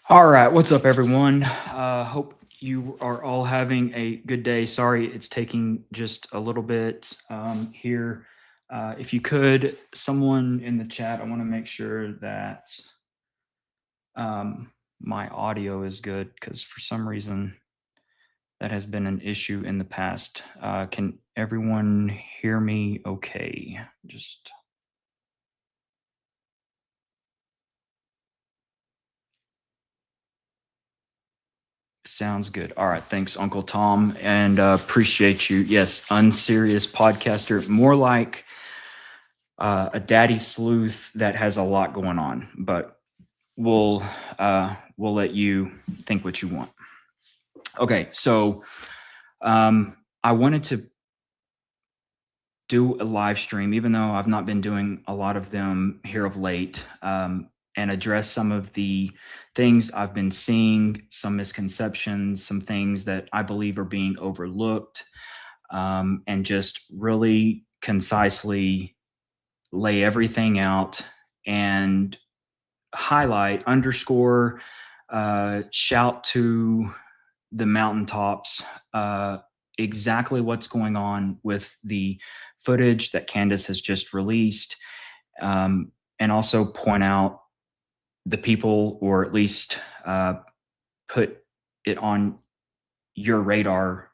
All right, what's up, everyone? Hope you are all having a good day. Sorry, it's taking just a little bit here. If you could, someone in the chat, I want to make sure that my audio is good because for some reason that has been an issue in the past. Can everyone hear me okay? Just sounds good. All right. Thanks, Uncle Tom. And appreciate you. Yes, unserious podcaster, more like a daddy sleuth that has a lot going on, but we'll let you think what you want. Okay. So I wanted to do a live stream, even though I've not been doing a lot of them here of late, and address some of the things I've been seeing, some misconceptions, some things that I believe are being overlooked, and just really concisely lay everything out and highlight, underscore, shout to the mountaintops exactly what's going on with the footage that Candace has just released, and also point out the people, or at least put it on your radar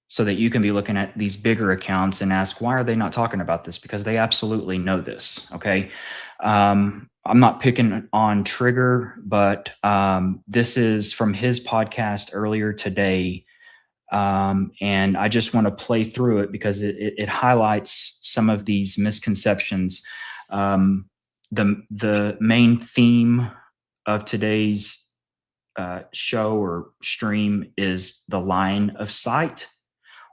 so that you can be looking at these bigger accounts and ask, why are they not talking about this? Because they absolutely know this. Okay. I'm not picking on Trigger, but this is from his podcast earlier today. And I just want to play through it because it highlights some of these misconceptions. The main theme of today's show or stream is the line of sight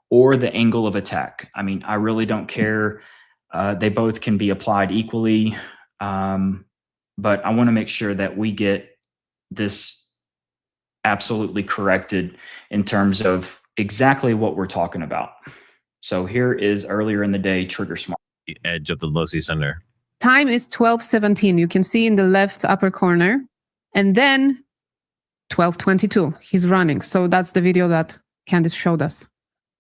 or the angle of attack. I mean, I really don't care. They both can be applied equally. But I want to make sure that we get this absolutely corrected in terms of exactly what we're talking about. So here is earlier in the day, Trigger Smart. The edge of the Losi Center. Time is 12:17. You can see in the left upper corner. And then 12:22. He's running. So that's the video that Candice showed us.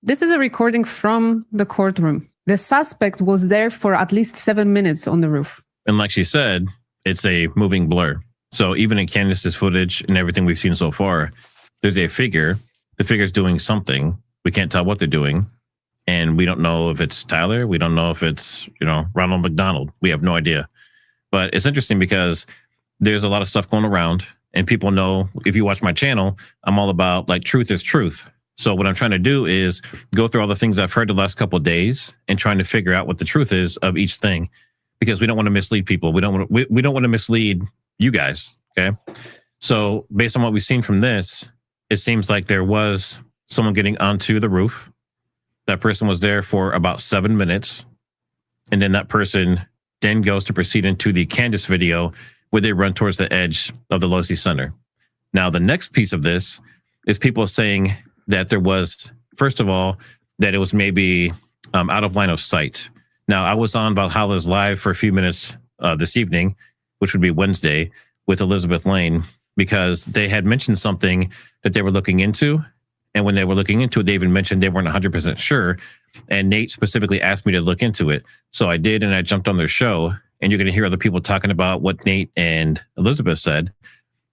This is a recording from the courtroom. The suspect was there for at least 7 minutes on the roof. And like she said, it's a moving blur. So even in Candace's footage and everything we've seen so far, there's a figure. The figure's doing something. We can't tell what they're doing. And we don't know if it's Tyler. We don't know if it's, Ronald McDonald. We have no idea. But it's interesting because there's a lot of stuff going around. And people know, if you watch my channel, I'm all about truth is truth. So what I'm trying to do is go through all the things I've heard the last couple of days and trying to figure out what the truth is of each thing, because we don't want to mislead people. We don't want to mislead you guys. Okay. So based on what we've seen from this, it seems like there was someone getting onto the roof. That person was there for about 7 minutes. And then that person then goes to proceed into the Candace video where they run towards the edge of the Losi Center. Now, the next piece of this is people saying that there was, first of all, that it was maybe out of line of sight. Now, I was on Valhalla's live for a few minutes this evening, which would be Wednesday, with Elizabeth Lane, because they had mentioned something that they were looking into. And when they were looking into it, they even mentioned they weren't 100% sure. And Nate specifically asked me to look into it. So I did, and I jumped on their show. And you're going to hear other people talking about what Nate and Elizabeth said,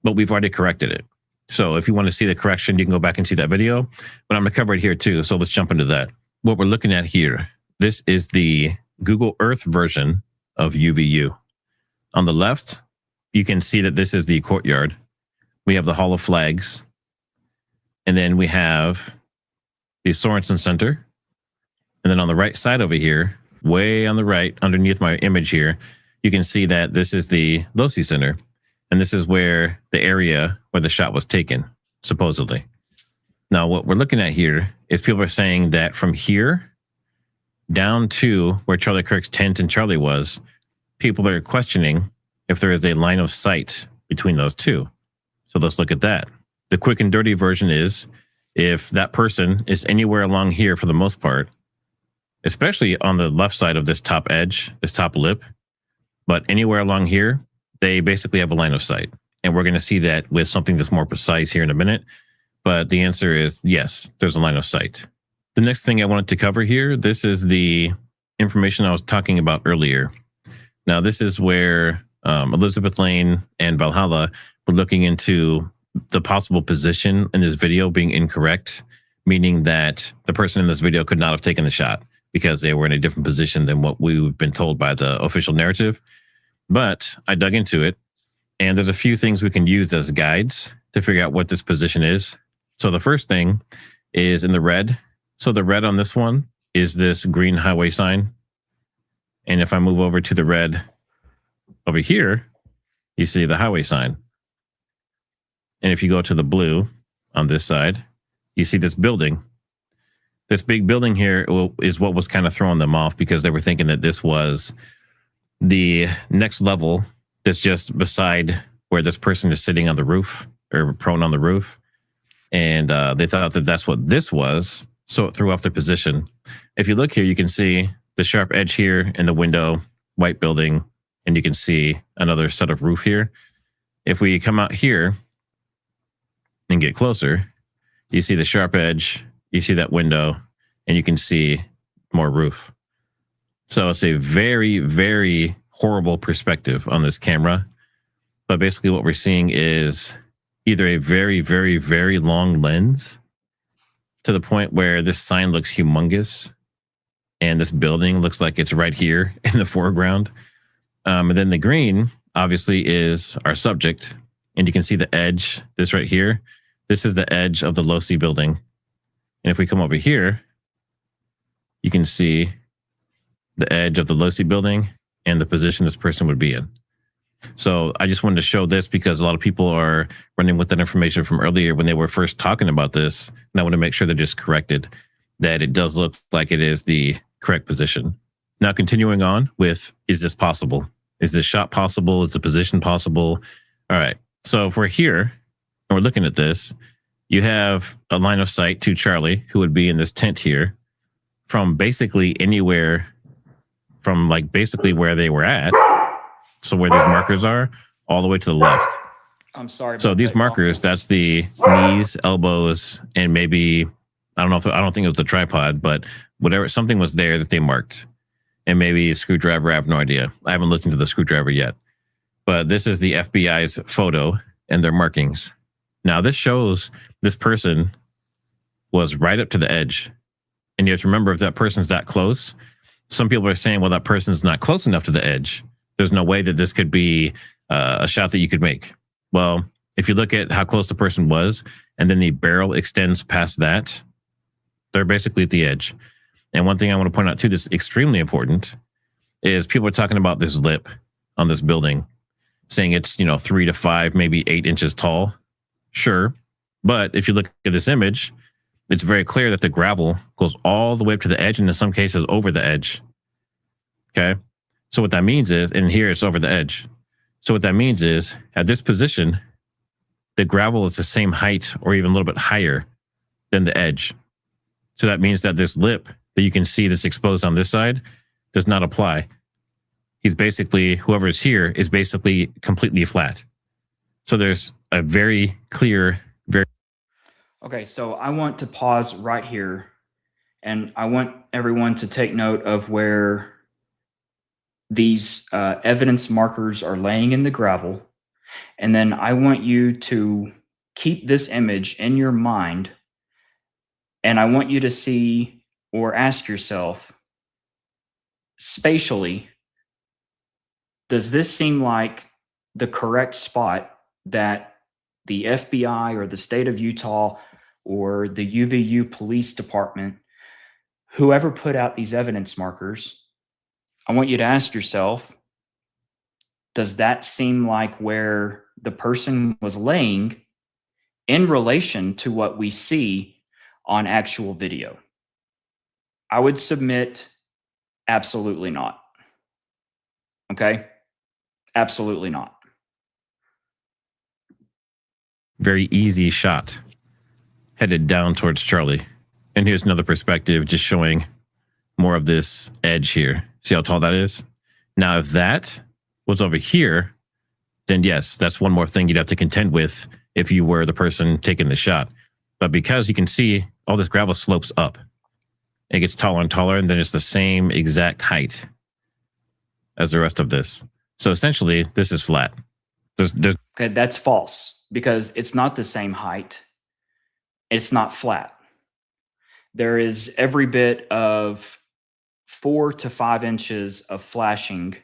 but we've already corrected it. So if you want to see the correction, you can go back and see that video. But I'm going to cover it here too. So let's jump into that. What we're looking at here, this is the Google Earth version of UVU. On the left, you can see that this is the courtyard. We have the Hall of Flags. And then we have the Sorensen Center. And then on the right side over here, way on the right, underneath my image here, you can see that this is the Losi Center. And this is where the area where the shot was taken, supposedly. Now, what we're looking at here is people are saying that from here down to where Charlie Kirk's tent and Charlie was, people are questioning if there is a line of sight between those two. So let's look at that. The quick and dirty version is if that person is anywhere along here for the most part, especially on the left side of this top edge, this top lip, but anywhere along here, they basically have a line of sight. And we're going to see that with something that's more precise here in a minute. But the answer is yes, there's a line of sight. The next thing I wanted to cover here, this is the information I was talking about earlier. Now, this is where Elizabeth Lane and Valhalla were looking into the possible position in this video being incorrect, meaning that the person in this video could not have taken the shot because they were in a different position than what we've been told by the official narrative. But I dug into it, and there's a few things we can use as guides to figure out what this position is. So the first thing is in the red. So the red on this one is this green highway sign. And if I move over to the red over here, you see the highway sign. And if you go to the blue on this side, you see this building. This big building here is what was kind of throwing them off because they were thinking that this was the next level that's just beside where this person is sitting on the roof or prone on the roof. And they thought that that's what this was. So it threw off their position. If you look here, you can see the sharp edge here in the window, white building, and you can see another set of roof here. If we come out here and get closer, you see the sharp edge, you see that window, and you can see more roof. So it's a very, very horrible perspective on this camera. But basically what we're seeing is either a very, very, very long lens to the point where this sign looks humongous and this building looks like it's right here in the foreground. And then the green obviously is our subject. And you can see the edge, this right here. This is the edge of the Losi building. And if we come over here, you can see the edge of the Losi building and the position this person would be in. So I just wanted to show this because a lot of people are running with that information from earlier when they were first talking about this. And I want to make sure they're just corrected, that it does look like it is the correct position. Now, continuing on with, is this possible? Is this shot possible? Is the position possible? All right. So if we're here and we're looking at this, you have a line of sight to Charlie, who would be in this tent here, from basically anywhere, from like basically where they were at. So where these markers are, all the way to the left. I'm sorry. So these markers, that's the knees, elbows, and maybe, I don't think it was the tripod, but whatever, something was there that they marked. And maybe a screwdriver, I have no idea. I haven't looked into the screwdriver yet. But this is the FBI's photo and their markings. Now this shows this person was right up to the edge. And you have to remember, if that person's that close, some people are saying, well, that person's not close enough to the edge. There's no way that this could be a shot that you could make. Well, if you look at how close the person was, and then the barrel extends past that, they're basically at the edge. And one thing I want to point out too, that's extremely important, is people are talking about this lip on this building, saying it's 3 to 5, maybe 8 inches tall. Sure, but if you look at this image, it's very clear that the gravel goes all the way up to the edge, and in some cases over the edge. Okay. So what that means is, and here it's over the edge. So what that means is, at this position, the gravel is the same height or even a little bit higher than the edge. So that means that this lip that you can see that's exposed on this side does not apply. He's basically, whoever's here is basically completely flat. So there's a very clear, Okay, so I want to pause right here, and I want everyone to take note of where these evidence markers are laying in the gravel. And then I want you to keep this image in your mind, and I want you to see or ask yourself, spatially, does this seem like the correct spot that the FBI or the state of Utah or the UVU police department, whoever put out these evidence markers, I want you to ask yourself, does that seem like where the person was laying in relation to what we see on actual video? I would submit absolutely not. Okay? Absolutely not. very easy shot headed down towards Charlie. And here's another perspective just showing more of this edge here. See how tall that is? Now, if that was over here, then yes, that's one more thing you'd have to contend with if you were the person taking the shot. But because you can see all this gravel slopes up, it gets taller and taller, and then it's the same exact height as the rest of this. So essentially, this is flat. There's Okay, that's false because it's not the same height. It's not flat. There is every bit of 4 to 5 inches of flashing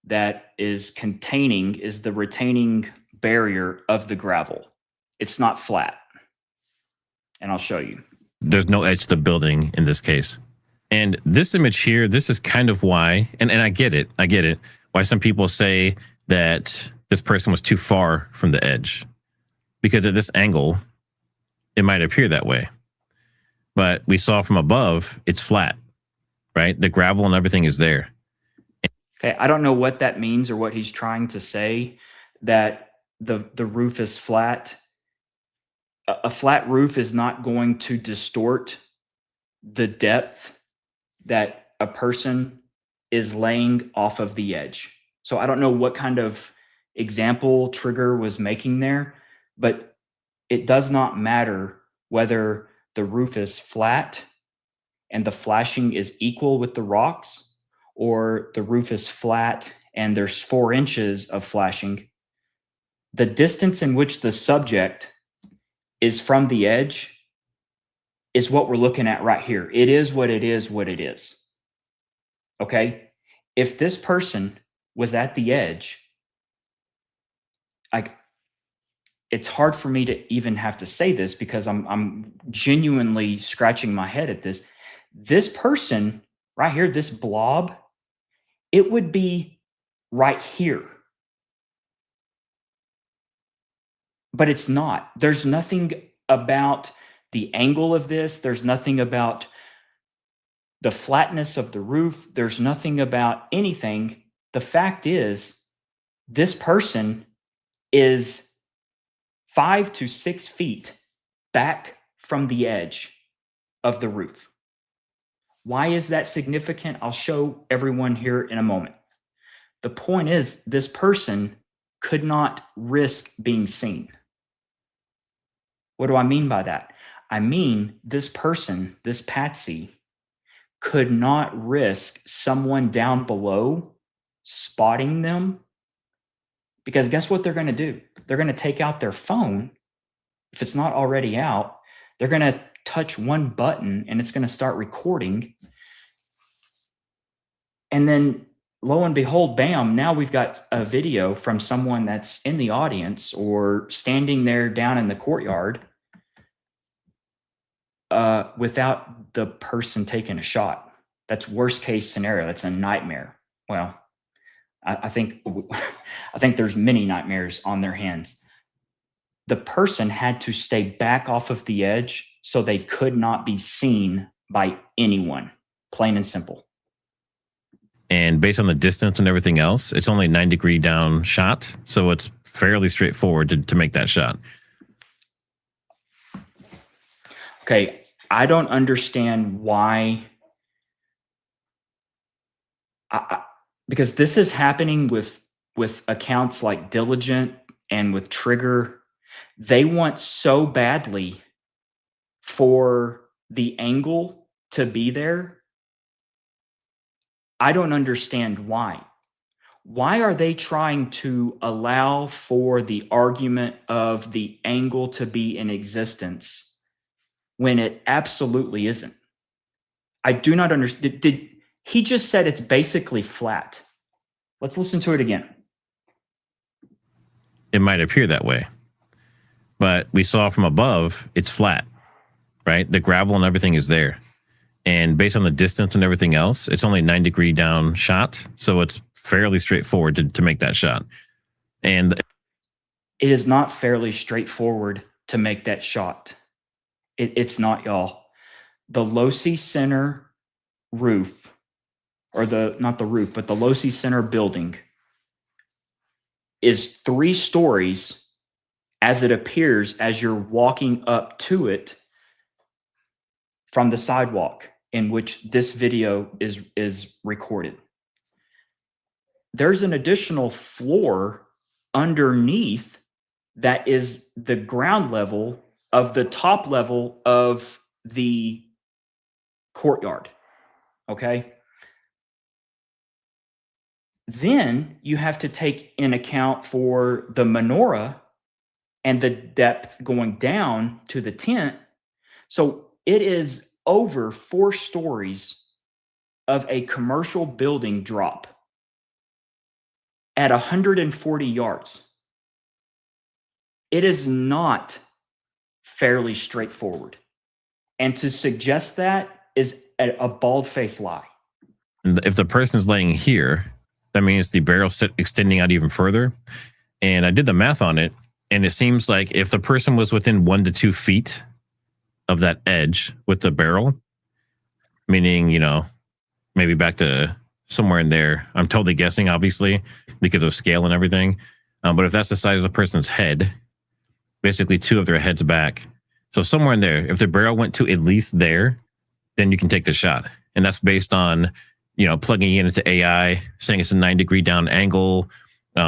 that is the retaining barrier of the gravel. It's not flat. And I'll show you. there's no edge to the building in this case. And this image here, this is kind of why, and I get it, why some people say that this person was too far from the edge. Because at this angle, it might appear that way. But we saw from above, it's flat, right? The gravel and everything is there. Okay, I don't know what that means or what he's trying to say, that the roof is flat. A flat roof is not going to distort the depth that a person is laying off of the edge. So I don't know what kind of example Trigger was making there, but it does not matter whether the roof is flat and the flashing is equal with the rocks, or the roof is flat and there's 4 inches of flashing. The distance in which the subject is from the edge is what we're looking at right here. It is what it is, what it is. Okay? If this person was at the edge, it's hard for me to even have to say this because I'm genuinely scratching my head at this. This person right here, this blob, it would be right here. But it's not. There's nothing about the angle of this. There's nothing about the flatness of the roof. There's nothing about anything. The fact is, this person is 5 to 6 feet back from the edge of the roof. Why is that significant? I'll show everyone here in a moment. The point is, this person could not risk being seen. What do I mean by that? I mean, this person, this Patsy, could not risk someone down below spotting them, because guess what they're going to do? They're going to take out their phone. If it's not already out, they're going to touch one button and it's going to start recording. And then lo and behold, bam, now we've got a video from someone that's in the audience or standing there down in the courtyard without the person taking a shot. That's worst case scenario. That's a nightmare. Well, I think there's many nightmares on their hands. The person had to stay back off of the edge so they could not be seen by anyone, plain and simple. And based on the distance and everything else, it's only a 9-degree down shot. So it's fairly straightforward to make that shot. Okay, I don't understand why. Because this is happening with accounts like Diligent and with Trigger. They want so badly for the angle to be there. I don't understand why. Why are they trying to allow for the argument of the angle to be in existence when it absolutely isn't? I do not understand. He just said it's basically flat. Let's listen to it again. It might appear that way. But we saw from above, it's flat, right? The gravel and everything is there. And based on the distance and everything else, it's only a 9-degree down shot. So it's fairly straightforward to make that shot. And it is not fairly straightforward to make that shot. It's not, y'all. The Losi Center roof, or not the roof, but the Losi Center building is 3 stories as it appears as you're walking up to it from the sidewalk in which this video is recorded. There's an additional floor underneath that is the ground level of the top level of the courtyard. Okay. Then you have to take in account for the menorah and the depth going down to the tent. So it is over 4 stories of a commercial building drop at 140 yards. It is not fairly straightforward. And to suggest that is a bald-faced lie. If the person's laying here, that means the barrel's extending out even further. And I did the math on it, and it seems like if the person was within 1 to 2 feet of that edge with the barrel, meaning, you know, maybe back to somewhere in there. I'm totally guessing, obviously, because of scale and everything. But if that's the size of the person's head, basically 2 of their heads back. So somewhere in there, if the barrel went to at least there, then you can take the shot. And that's based on, you know, plugging it into AI, saying it's a 9-degree down angle,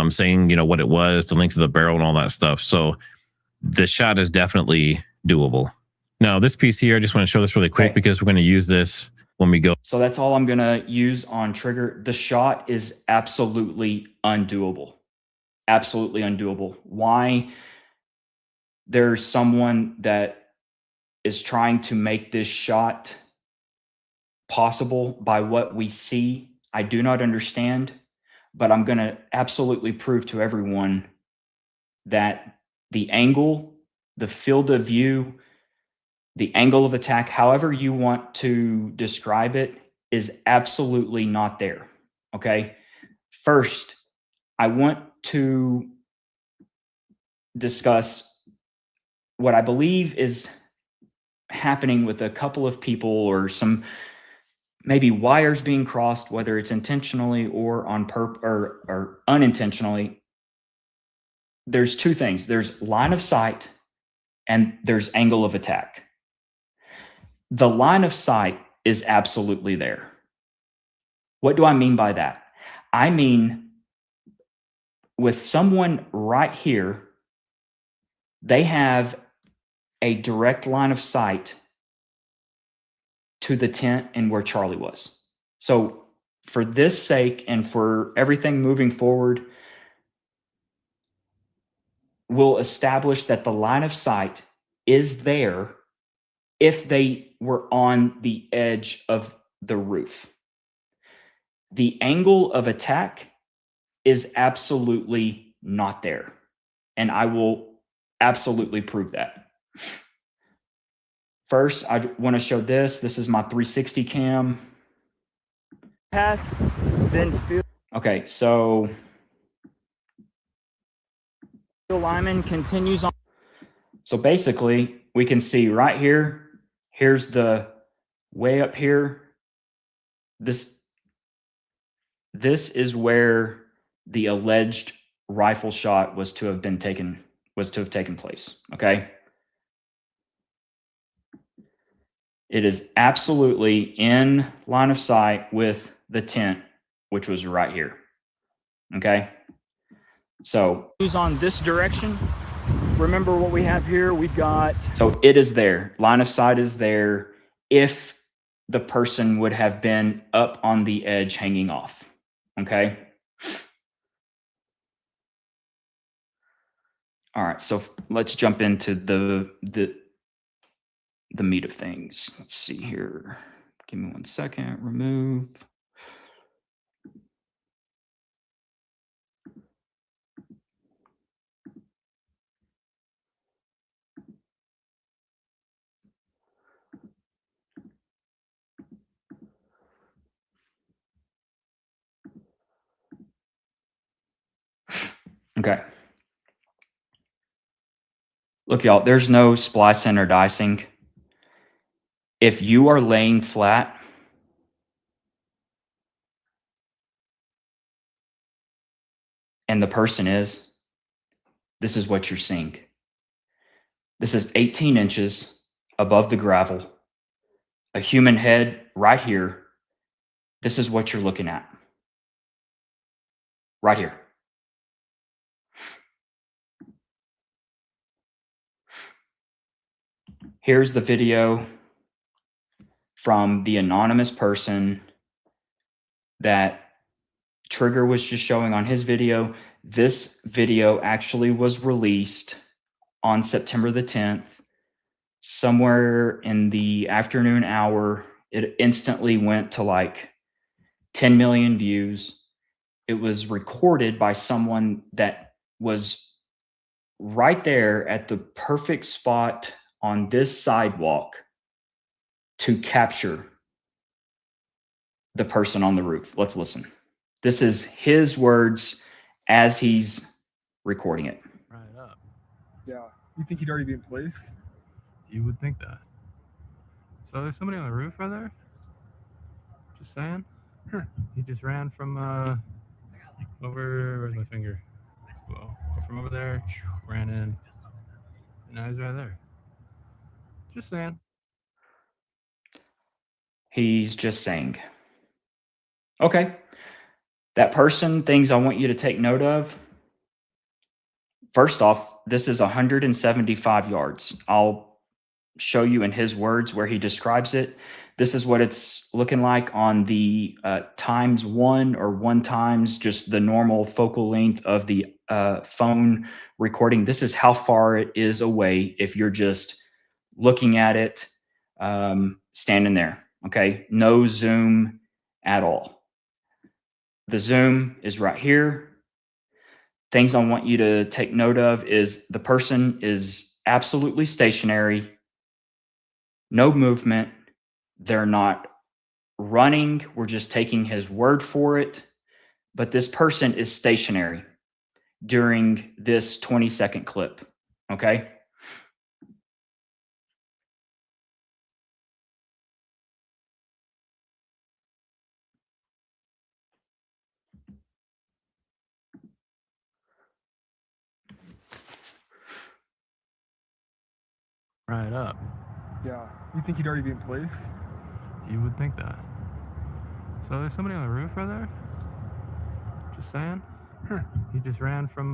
saying, you know, what it was, the length of the barrel and all that stuff. So the shot is definitely doable. Now, this piece here, I just want to show this really quick because we're going to use this when we go. So that's all I'm going to use on trigger. The shot is absolutely undoable. Absolutely undoable. Why? There's someone that is trying to make this shot possible by what we see. I do not understand, but I'm going to absolutely prove to everyone that the angle, the field of view, the angle of attack, however you want to describe it, is absolutely not there. Okay. First, I want to discuss what I believe is happening with a couple of people, or some maybe wires being crossed, whether it's intentionally or on or unintentionally. There's 2 things. There's line of sight and there's angle of attack. The line of sight is absolutely there. What do I mean by that? I mean, with someone right here, they have a direct line of sight to the tent and where Charlie was. So for this sake and for everything moving forward, we'll establish that the line of sight is there if they were on the edge of the roof. The angle of attack is absolutely not there. And I will absolutely prove that. First, I want to show this. This is my 360 cam. Path, then field. Okay, so field lineman continues on. So basically, we can see right here, here's the way up here. This is where the alleged rifle shot was to have taken place. Okay. It is absolutely in line of sight with the tent, which was right here. Okay. So who's on this direction? Remember what we have here? We've got, so it is there. Line of sight is there if the person would have been up on the edge hanging off. Okay. All right. So let's jump into the meat of things. Let's see here. Give me 1 second. Remove. Okay. Look, y'all, there's no splicing or dicing. If you are laying flat, and the person is, this is what you're seeing. This is 18 inches above the gravel, a human head right here. This is what you're looking at. Right here. Here's the video from the anonymous person that Trigger was just showing on his video. This video actually was released on September the 10th, somewhere in the afternoon hour. It instantly went to like 10 million views. It was recorded by someone that was right there at the perfect spot on this sidewalk to capture the person on the roof. Let's listen. This is his words as he's recording it. Right up. Yeah. You think he'd already be in place? You would think that. So there's somebody on the roof right there? Just saying. He just ran from over, where's my finger? Well, from over there, ran in. And now he's right there. Just saying. He's just saying. Okay. That person, things I want you to take note of. First off, this is 175 yards. I'll show you in his words where he describes it. This is what it's looking like on the ×1 or 1 times just the normal focal length of the phone recording. This is how far it is away if you're just looking at it standing there. Okay, no zoom at all. The zoom is right here. Things I want you to take note of is the person is absolutely stationary, no movement. They're not running. We're just taking his word for it. But this person is stationary during this 20-second clip. Okay. Right up. Yeah. You think he'd already be in place? You would think that. So there's somebody on the roof right there? Just saying. He just ran from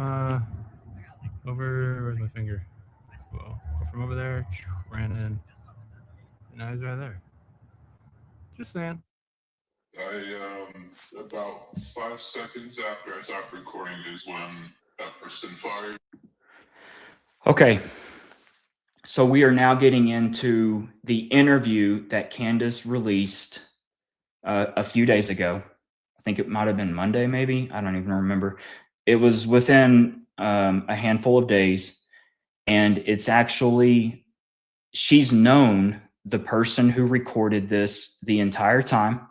over, where's my finger? Well, from over there, ran in. And now he's right there. Just saying. About 5 seconds after I stopped recording is when that person fired. Okay. So we are now getting into the interview that Candace released a few days ago. I think it might have been Monday, maybe. I don't even remember. It was within a handful of days. And it's actually, she's known the person who recorded this the entire time.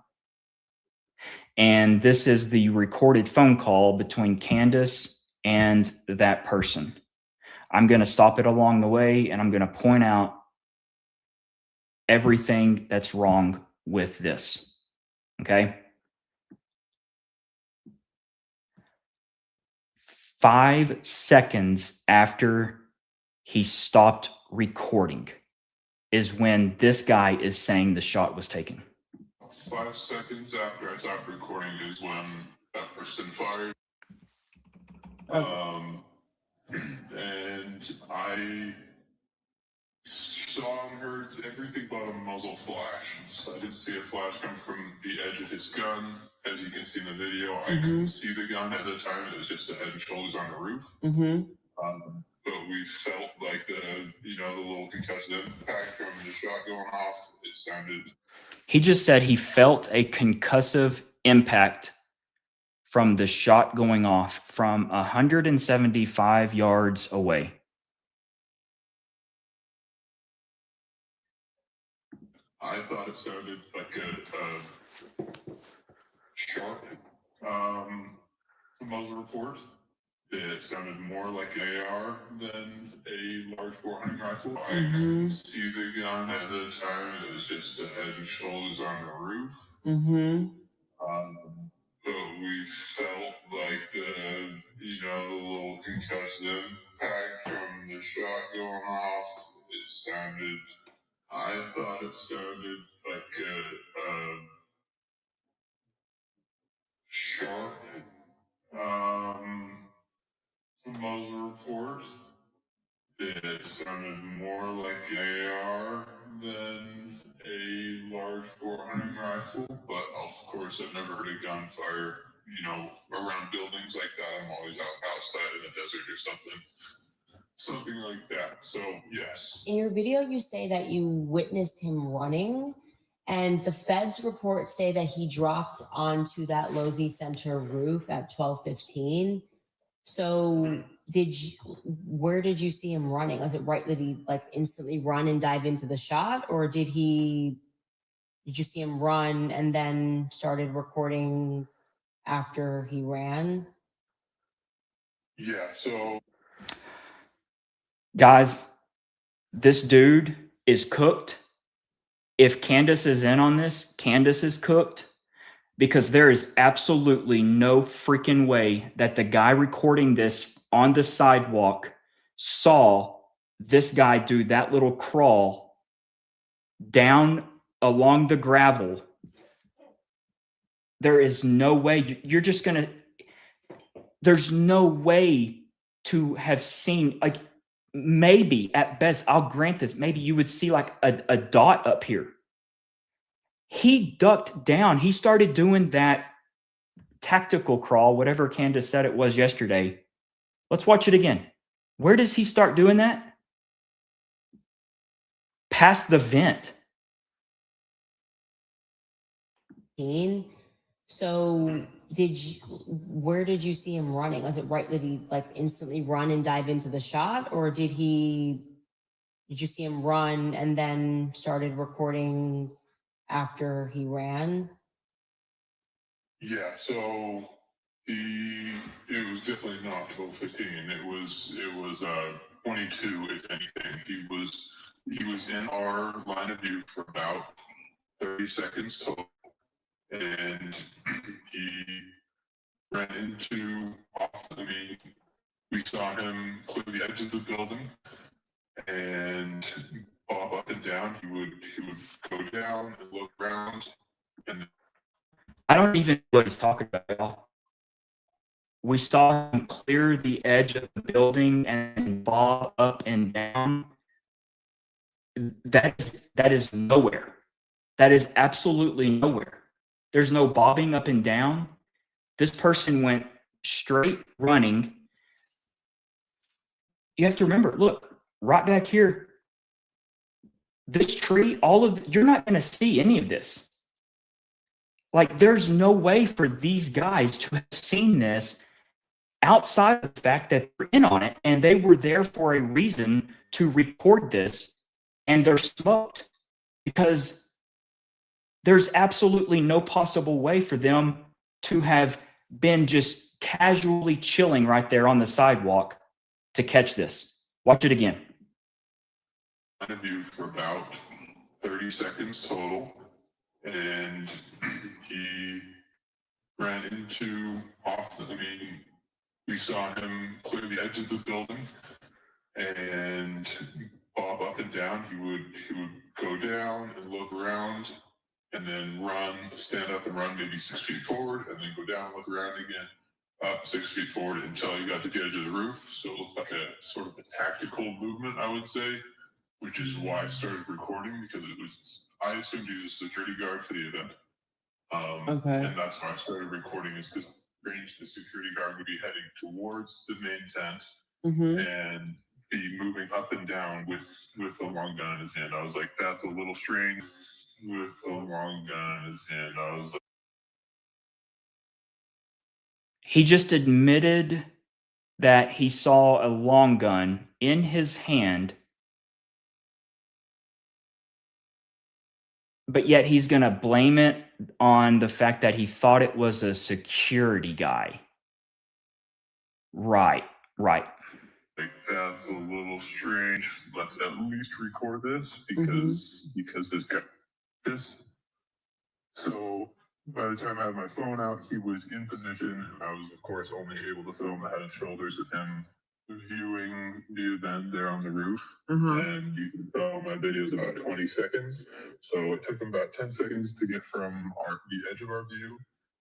And this is the recorded phone call between Candace and that person. I'm going to stop it along the way and I'm going to point out everything that's wrong with this. Okay. 5 seconds after he stopped recording is when this guy is saying the shot was taken. 5 seconds after I stopped recording is when that person fired. And I saw and heard everything but a muzzle flash. So I did see a flash come from the edge of his gun. As you can see in the video, I couldn't see the gun at the time. It was just the head and shoulders on the roof. But we felt like the little concussive impact from the shot going off. It sounded. He just said he felt a concussive impact from the shot going off from 175 yards away. I thought it sounded like a sharp muzzle report. It sounded more like an AR than a large bore hunting rifle. I couldn't see the gun at the time. It was just the head and shoulders on the roof. But we felt like the little concussive impact from the shot going off. It sounded. I thought it sounded like a sharp muzzle report. It sounded more like an AR than a large bore hunting rifle, but of course I've never heard a gunfire, you know, around buildings like that. I'm always outside in the desert or something like that. So yes. In your video, you say that you witnessed him running, and the feds report say that he dropped onto that Losey Center roof at 12:15. So where did you see him running? Was it right that he like instantly run and dive into the shot, or did you see him run and then started recording after he ran? Yeah, so Guys, this dude is cooked. If Candace is in on this, Candace is cooked, because there is absolutely no freaking way that the guy recording this on the sidewalk saw this guy do that little crawl down along the gravel. There is no way you're just going to, there's no way to have seen, like, maybe at best, I'll grant this, maybe you would see like a dot up here. He ducked down. He started doing that tactical crawl, whatever Candace said it was yesterday. Let's watch it again. Where does he start doing that? Past the vent. So where did you see him running? Was it right that he like instantly run and dive into the shot, or did you see him run and then started recording after he ran? yeah, so it was definitely not 12:15. It was 22, if anything. He was in our line of view for about 30 seconds total, and he ran into we saw him clear the edge of the building and bob up and down. He would go down and look around, and I don't even know what he's talking about, y'all. We saw him clear the edge of the building and bob up and down. That is nowhere. That is absolutely nowhere. There's no bobbing up and down. This person went straight running. You have to remember, look, right back here, this tree, you're not going to see any of this. Like, there's no way for these guys to have seen this outside of the fact that they're in on it, and they were there for a reason to record this, and they're smoked, because there's absolutely no possible way for them to have been just casually chilling right there on the sidewalk to catch this. Watch it again. View for about 30 seconds total, and he ran into we saw him clear the edge of the building and bob up and down. He would go down and look around, and then stand up and run maybe 6 feet forward, and then go down, look around again, up 6 feet forward until he got to the edge of the roof. So it looked like a sort of a tactical movement, I would say, which is why I started recording, because I assumed he was a security guard for the event. Okay. And that's why I started recording, is because the security guard would be heading towards the main tent and be moving up and down with a long gun in his hand. I was like, that's a little strange with a long gun in his hand. I was like, He just admitted that he saw a long gun in his hand, but yet he's going to blame it on the fact that he thought it was a security guy. Right. that's a little strange. Let's at least record this, because this guy is. So by the time I had my phone out, he was in position. I was, of course, only able to film the head and shoulders of him viewing the event there on the roof. And you can tell my video is about 20 seconds. So it took him about 10 seconds to get from the edge of our view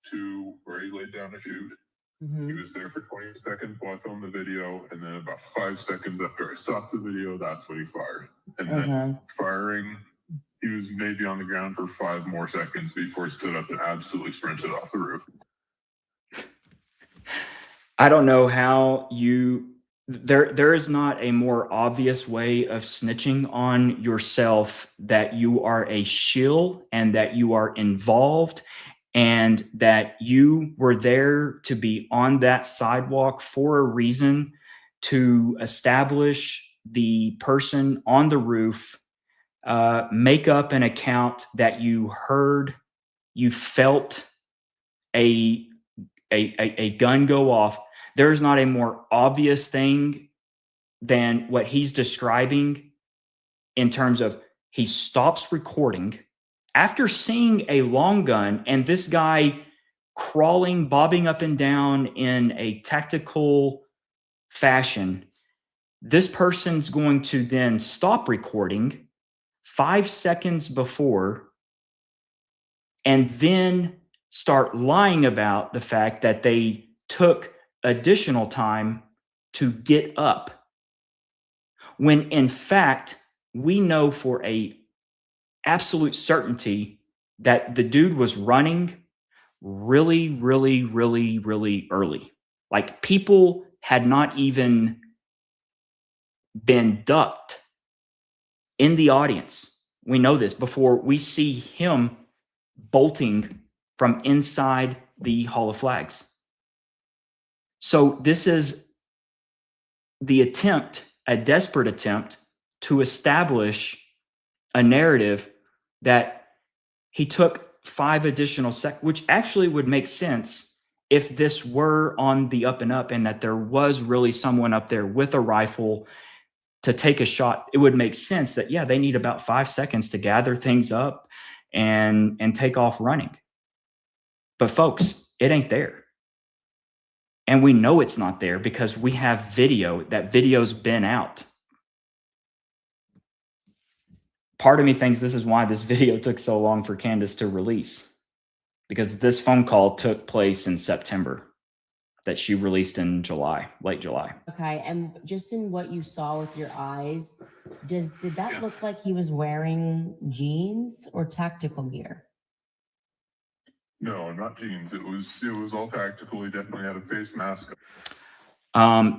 to where he laid down to shoot. He was there for 20 seconds while I filmed the video, and then about 5 seconds after I stopped the video, that's when he fired. And then firing, he was maybe on the ground for 5 more seconds before he stood up and absolutely sprinted off the roof. I don't know how you there is not a more obvious way of snitching on yourself that you are a shill and that you are involved and that you were there to be on that sidewalk for a reason to establish the person on the roof, make up an account that you heard, you felt a a gun go off. There's not a more obvious thing than what he's describing in terms of he stops recording after seeing a long gun and this guy crawling, bobbing up and down in a tactical fashion. This person's going to then stop recording 5 seconds before and then start lying about the fact that they took additional time to get up. When in fact, we know for a absolute certainty that the dude was running really, really, really, really early. Like people had not even been ducked in the audience. We know this before we see him bolting from inside the Hall of Flags. So this is the attempt, a desperate attempt to establish a narrative that he took 5 additional seconds, which actually would make sense if this were on the up and up and that there was really someone up there with a rifle to take a shot. It would make sense that, yeah, they need about 5 seconds to gather things up and take off running. But folks, it ain't there. And we know it's not there because we have video. That video's been out. Part of me thinks this is why this video took so long for Candace to release, because this phone call took place in September that she released in July, late July. Okay, and just in what you saw with your eyes, did that look like he was wearing jeans or tactical gear? No, not jeans. It was all tactical. He definitely had a face mask.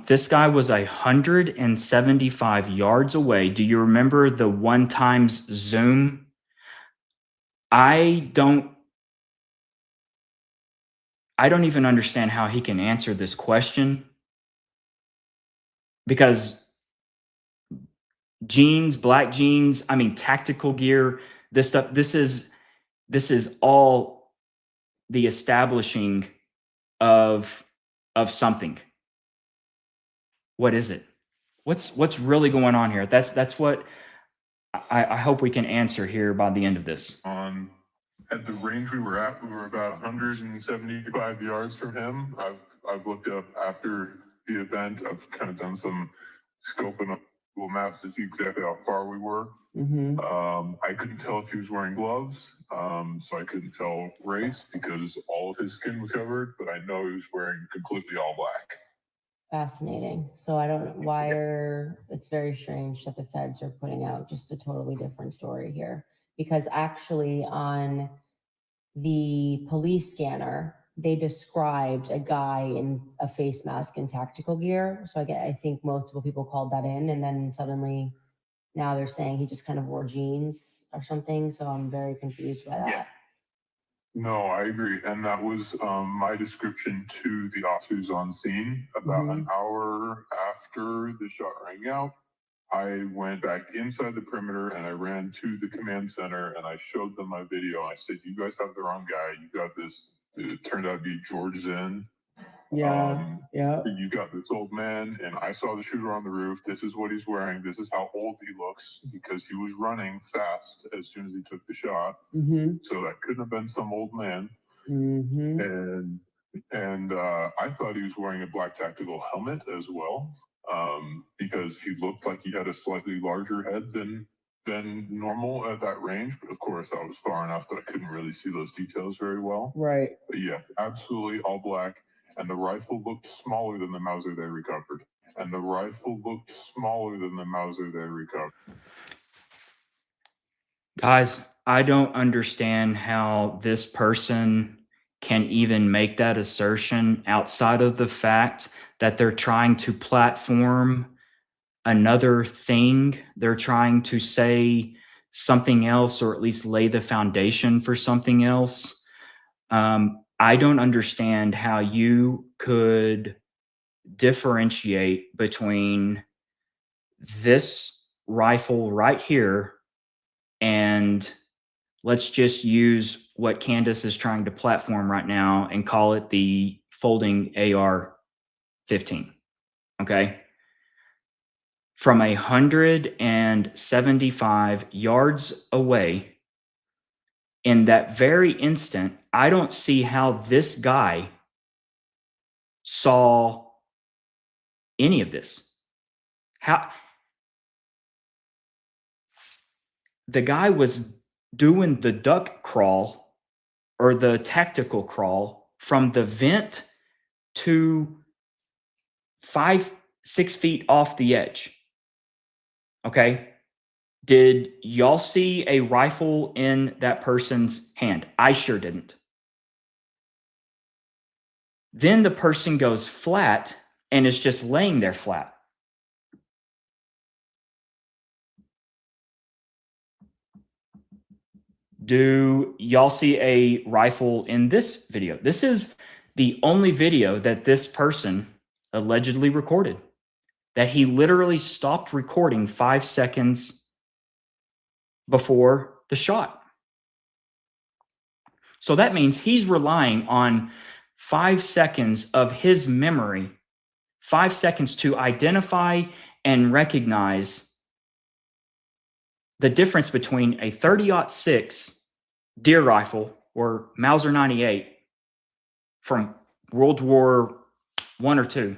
This guy was 175 yards away. Do you remember the 1x zoom? I don't even understand how he can answer this question, because jeans, black jeans, I mean, tactical gear, this stuff, this is all the establishing of something. What is it? What's really going on here? That's what I hope we can answer here by the end of this. At the range we were at, we were about 175 yards from him. I've looked up after the event. I've kind of done some scoping on Google Maps to see exactly how far we were. I couldn't tell if he was wearing gloves, so I couldn't tell race because all of his skin was covered, but I know he was wearing completely all black. Fascinating. So I don't know why it's very strange that the feds are putting out just a totally different story here, because actually on the police scanner, they described a guy in a face mask and tactical gear. So I think multiple people called that in, and then suddenly now they're saying he just kind of wore jeans or something. So I'm very confused by that. Yeah. No, I agree. And that was my description to the officers on scene. About an hour after the shot rang out, I went back inside the perimeter and I ran to the command center and I showed them my video. I said, you guys have the wrong guy. You got this. It turned out to be George Zinn. Yeah. You got this old man, and I saw the shooter on the roof. This is what he's wearing. This is how old he looks, because he was running fast as soon as he took the shot. So that couldn't have been some old man. And I thought he was wearing a black tactical helmet as well, because he looked like he had a slightly larger head than normal at that range. But of course, I was far enough that I couldn't really see those details very well. Right. But yeah, absolutely all black. And the rifle looked smaller than the Mauser they recovered. And the rifle looked smaller than the Mauser they recovered. Guys, I don't understand how this person can even make that assertion outside of the fact that they're trying to platform another thing. They're trying to say something else, or at least lay the foundation for something else. I don't understand how you could differentiate between this rifle right here and let's just use what Candace is trying to platform right now and call it the folding AR-15. Okay. From 175 yards away, in that very instant, I don't see how this guy saw any of this. How the guy was doing the duck crawl or the tactical crawl from the vent to 5-6 feet off the edge. Okay. Did y'all see a rifle in that person's hand? I sure didn't. Then the person goes flat and is just laying there flat. Do y'all see a rifle in this video? This is the only video that this person allegedly recorded, that he literally stopped recording 5 seconds before the shot. So that means he's relying on 5 seconds of his memory, 5 seconds to identify and recognize the difference between a 30-06 deer rifle or Mauser 98 from World War I or II.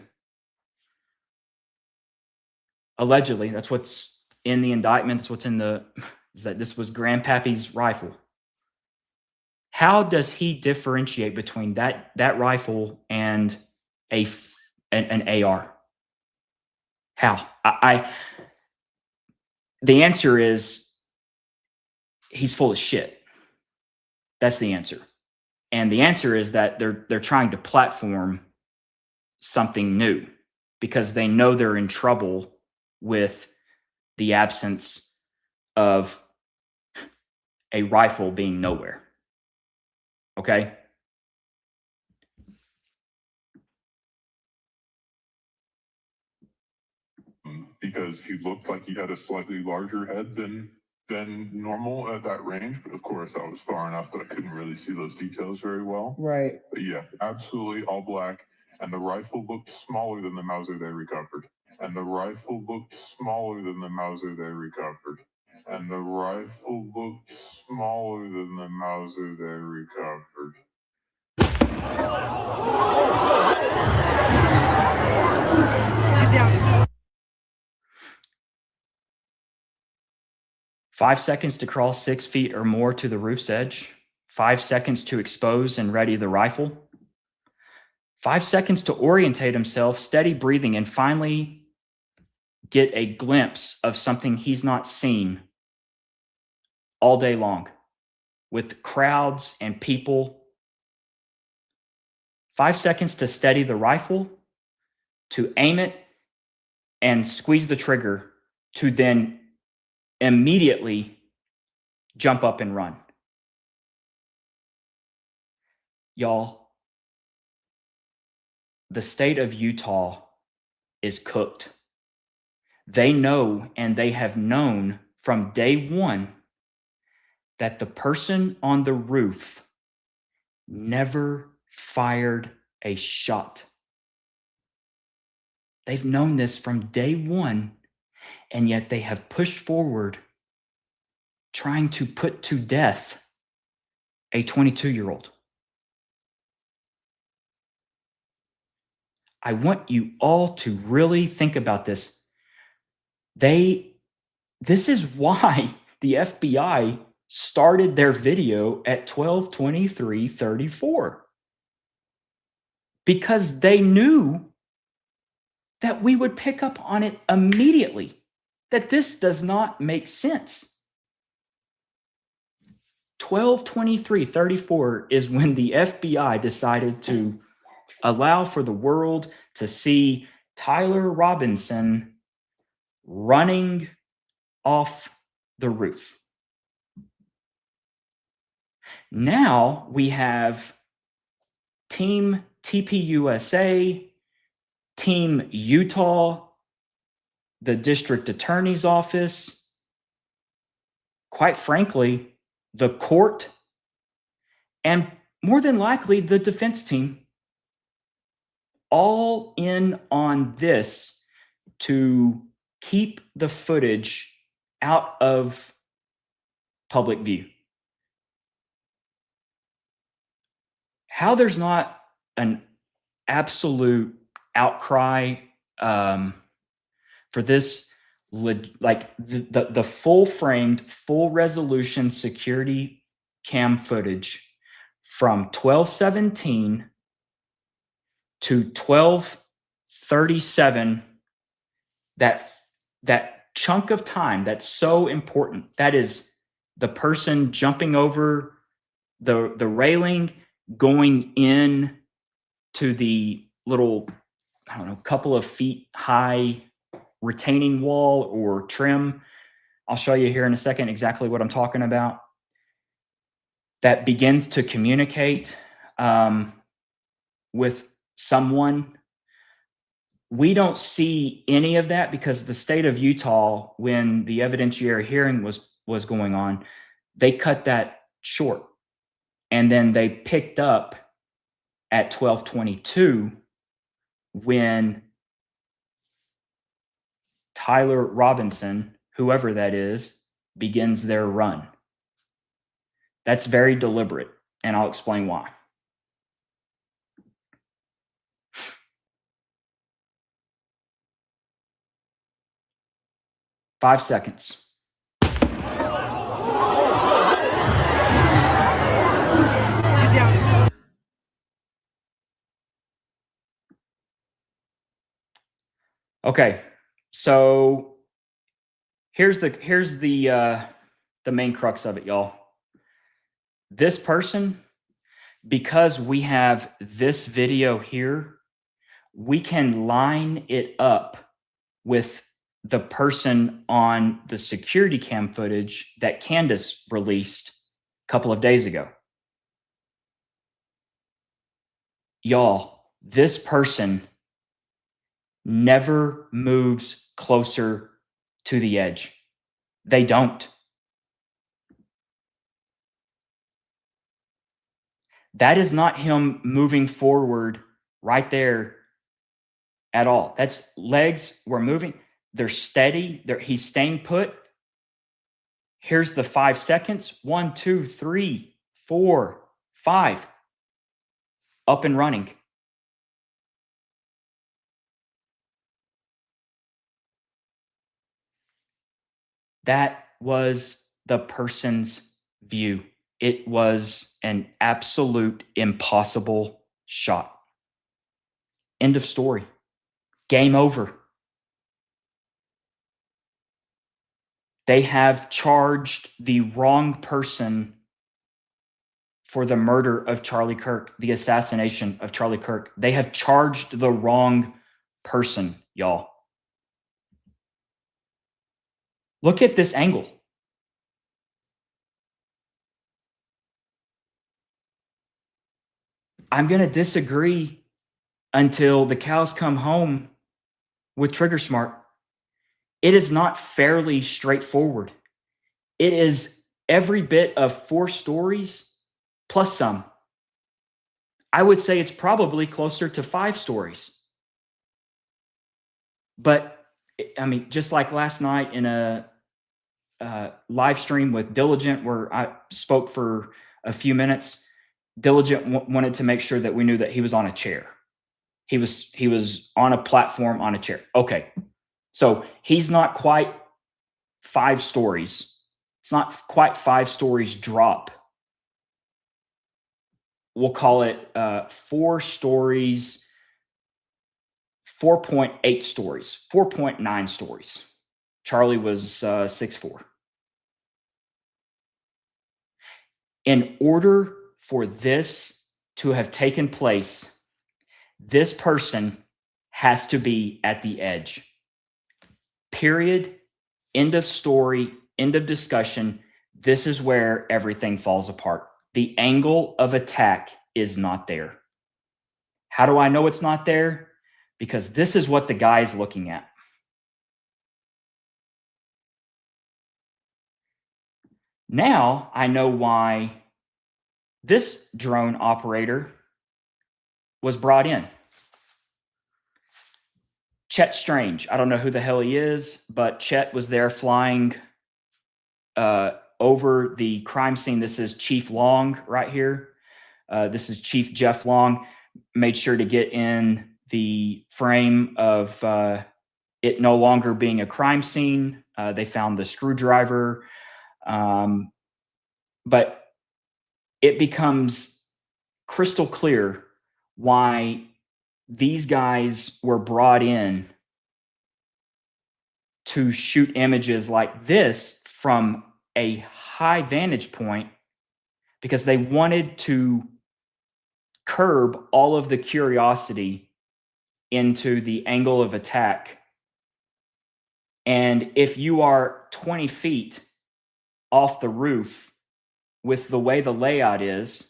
Allegedly, that's what's in the indictment. That's what's in the, is that this was Grandpappy's rifle. How does he differentiate between that rifle and an AR? How? The answer is he's full of shit. That's the answer. And the answer is that they're trying to platform something new because they know they're in trouble with the absence of a rifle being nowhere. Okay? Because he looked like he had a slightly larger head than normal at that range, but of course I was far enough that I couldn't really see those details very well. Right. But yeah, absolutely all black, and the rifle looked smaller than the Mauser they recovered. And the rifle looked smaller than the Mauser they recovered. And the rifle looked smaller than the Mauser they recovered. 5 seconds to crawl 6 feet or more to the roof's edge. 5 seconds to expose and ready the rifle. 5 seconds to orientate himself, steady breathing, and finally get a glimpse of something he's not seen all day long with crowds and people. 5 seconds to steady the rifle, to aim it and squeeze the trigger, to then immediately jump up and run. Y'all, the state of Utah is cooked. They know, and they have known from day one, that the person on the roof never fired a shot. They've known this from day one, and yet they have pushed forward trying to put to death a 22-year-old. I want you all to really think about this. This is why the FBI started their video at 12:23:34. because they knew that we would pick up on it immediately, that this does not make sense. 12/23/34 is when the FBI decided to allow for the world to see Tyler Robinson running off the roof. Now we have Team TPUSA, Team Utah, the district attorney's office, quite frankly, the court, and more than likely the defense team, all in on this to keep the footage out of public view. How there's not an absolute outcry for this, like the full framed, full resolution security cam footage from 12/17 to 12/37, that chunk of time that's so important. That is the person jumping over the railing, going in to the little, I don't know, couple of feet high retaining wall or trim. I'll show you here in a second exactly what I'm talking about. That begins to communicate with someone. We don't see any of that because the state of Utah, when the evidentiary hearing was going on, they cut that short. And then they picked up at 12/22 when Tyler Robinson, whoever that is, begins their run. That's very deliberate, and I'll explain why. Five seconds. Okay, so here's the main crux of it, y'all. This person, because we have this video here, we can line it up with the person on the security cam footage that Candace released a couple of days ago. Y'all, this person never moves closer to the edge. They don't. That is not him moving forward right there at all. That's legs were moving. They're steady. He's staying put. Here's the 5 seconds. 1, 2, 3, 4, 5. Up and running. That was the person's view. It was an absolute impossible shot. End of story. Game over. They have charged the wrong person for the murder of Charlie Kirk, the assassination of Charlie Kirk. They have charged the wrong person, y'all. Look at this angle. I'm going to disagree until the cows come home with Trigger Smart. It is not fairly straightforward. It is every bit of 4 stories plus some. I would say it's probably closer to 5 stories. But I mean, just like last night in a live stream with Diligent, where I spoke for a few minutes, Diligent wanted to make sure that we knew that he was on a chair. He was on a platform on a chair. Okay. So he's not quite 5 stories. It's not quite 5 stories drop we'll call it 4 stories, 4.8 stories, 4.9 stories. Charlie was 6'4". In order for this to have taken place, this person has to be at the edge. Period. End of story. End of discussion. This is where everything falls apart. The angle of attack is not there. How do I know it's not there? Because this is what the guy is looking at. Now I know why this drone operator was brought in. Chet Strange. I don't know who the hell he is, but Chet was there flying over the crime scene. This is Chief Long right here. This is Chief Jeff Long. Made sure to get in the frame of it no longer being a crime scene. They found the screwdriver. But it becomes crystal clear why these guys were brought in to shoot images like this from a high vantage point, because they wanted to curb all of the curiosity into the angle of attack. And if you are 20 feet off the roof with the way the layout is,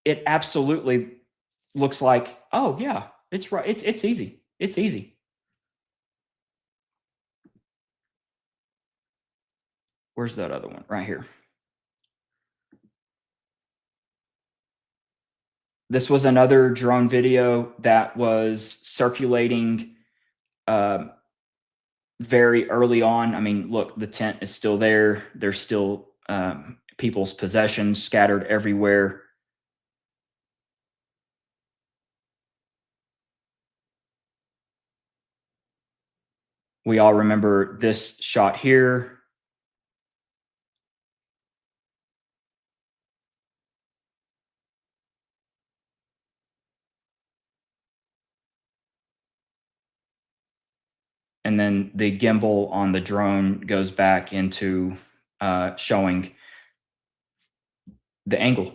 it absolutely looks like, oh yeah, it's right. It's easy. It's easy. Where's that other one? Right here. This was another drone video that was circulating very early on. I mean, look, the tent is still there. There's still people's possessions scattered everywhere. We all remember this shot here. And then the gimbal on the drone goes back into showing the angle.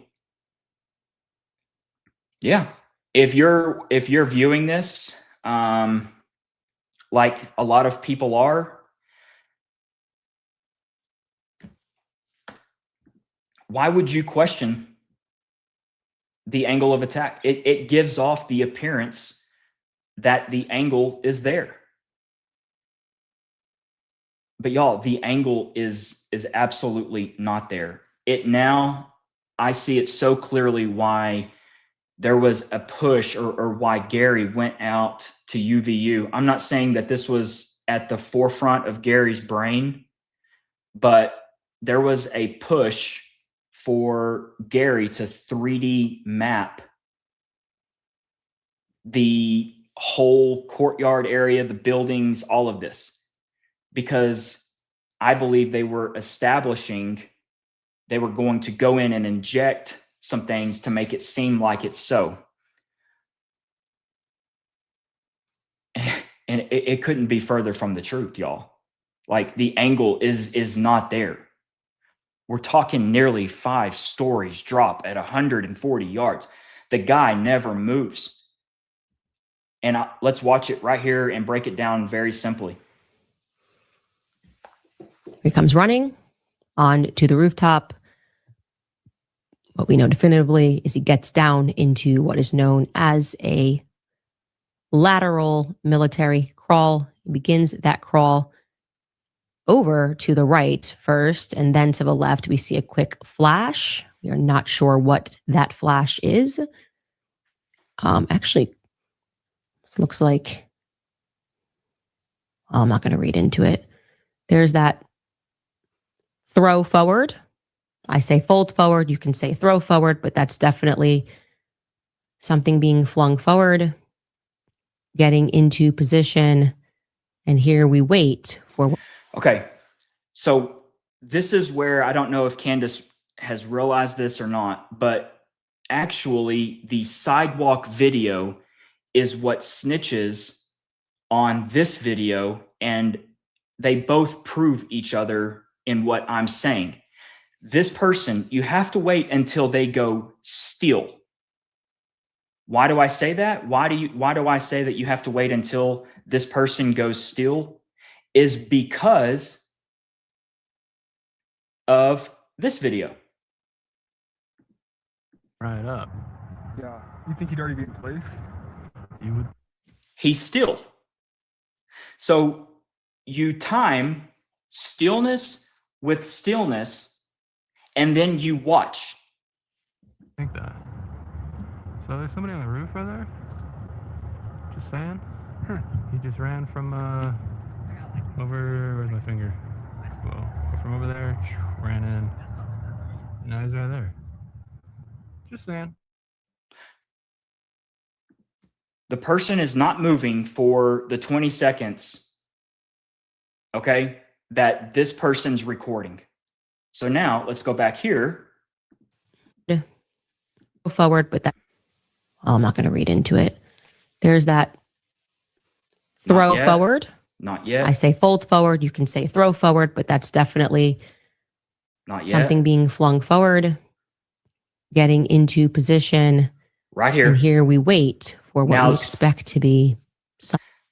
Yeah. If you're viewing this, like a lot of people are, why would you question the angle of attack? It gives off the appearance that the angle is there. But y'all, the angle is absolutely not there. I see it so clearly why there was a push, or why Gary went out to UVU. I'm not saying that this was at the forefront of Gary's brain, but there was a push for Gary to 3D map the whole courtyard area, the buildings, all of this, because I believe they were going to go in and inject some things to make it seem like it's so. And it couldn't be further from the truth, y'all. Like, the angle is not there. We're talking nearly 5 stories drop at 140 yards. The guy never moves. And let's watch it right here and break it down very simply. He comes running on to the rooftop. What we know definitively is he gets down into what is known as a lateral military crawl. He begins that crawl over to the right first, and then to the left. We see a quick flash. We are not sure what that flash is. Actually, this looks like, I'm not going to read into it. There's that throw forward. I say fold forward. You can say throw forward, but that's definitely something being flung forward, getting into position. And here we wait for. Okay. So this is where I don't know if Candace has realized this or not, but actually the sidewalk video is what snitches on this video, and they both prove each other in what I'm saying. This person, you have to wait until they go still. Why do I say that? Why do I say that you have to wait until this person goes still? Is because of this video. Right up. Yeah. You think he'd already be in place? You would. He's still. So you time stillness with stillness, and then you watch. Think that. So there's somebody on the roof right there? Just saying? He just ran from over, where's my finger? Well, from over there, ran in. And now he's right there. Just saying. The person is not moving for the 20 seconds, okay, that this person's recording. So now let's go back here. Go forward, but that, well, I'm not going to read into it. There's that throw Not yet. forward. Not yet. I say fold forward. You can say throw forward, but that's definitely Not yet. something being flung forward, getting into position. Right here. And here we wait for what Now we expect to be.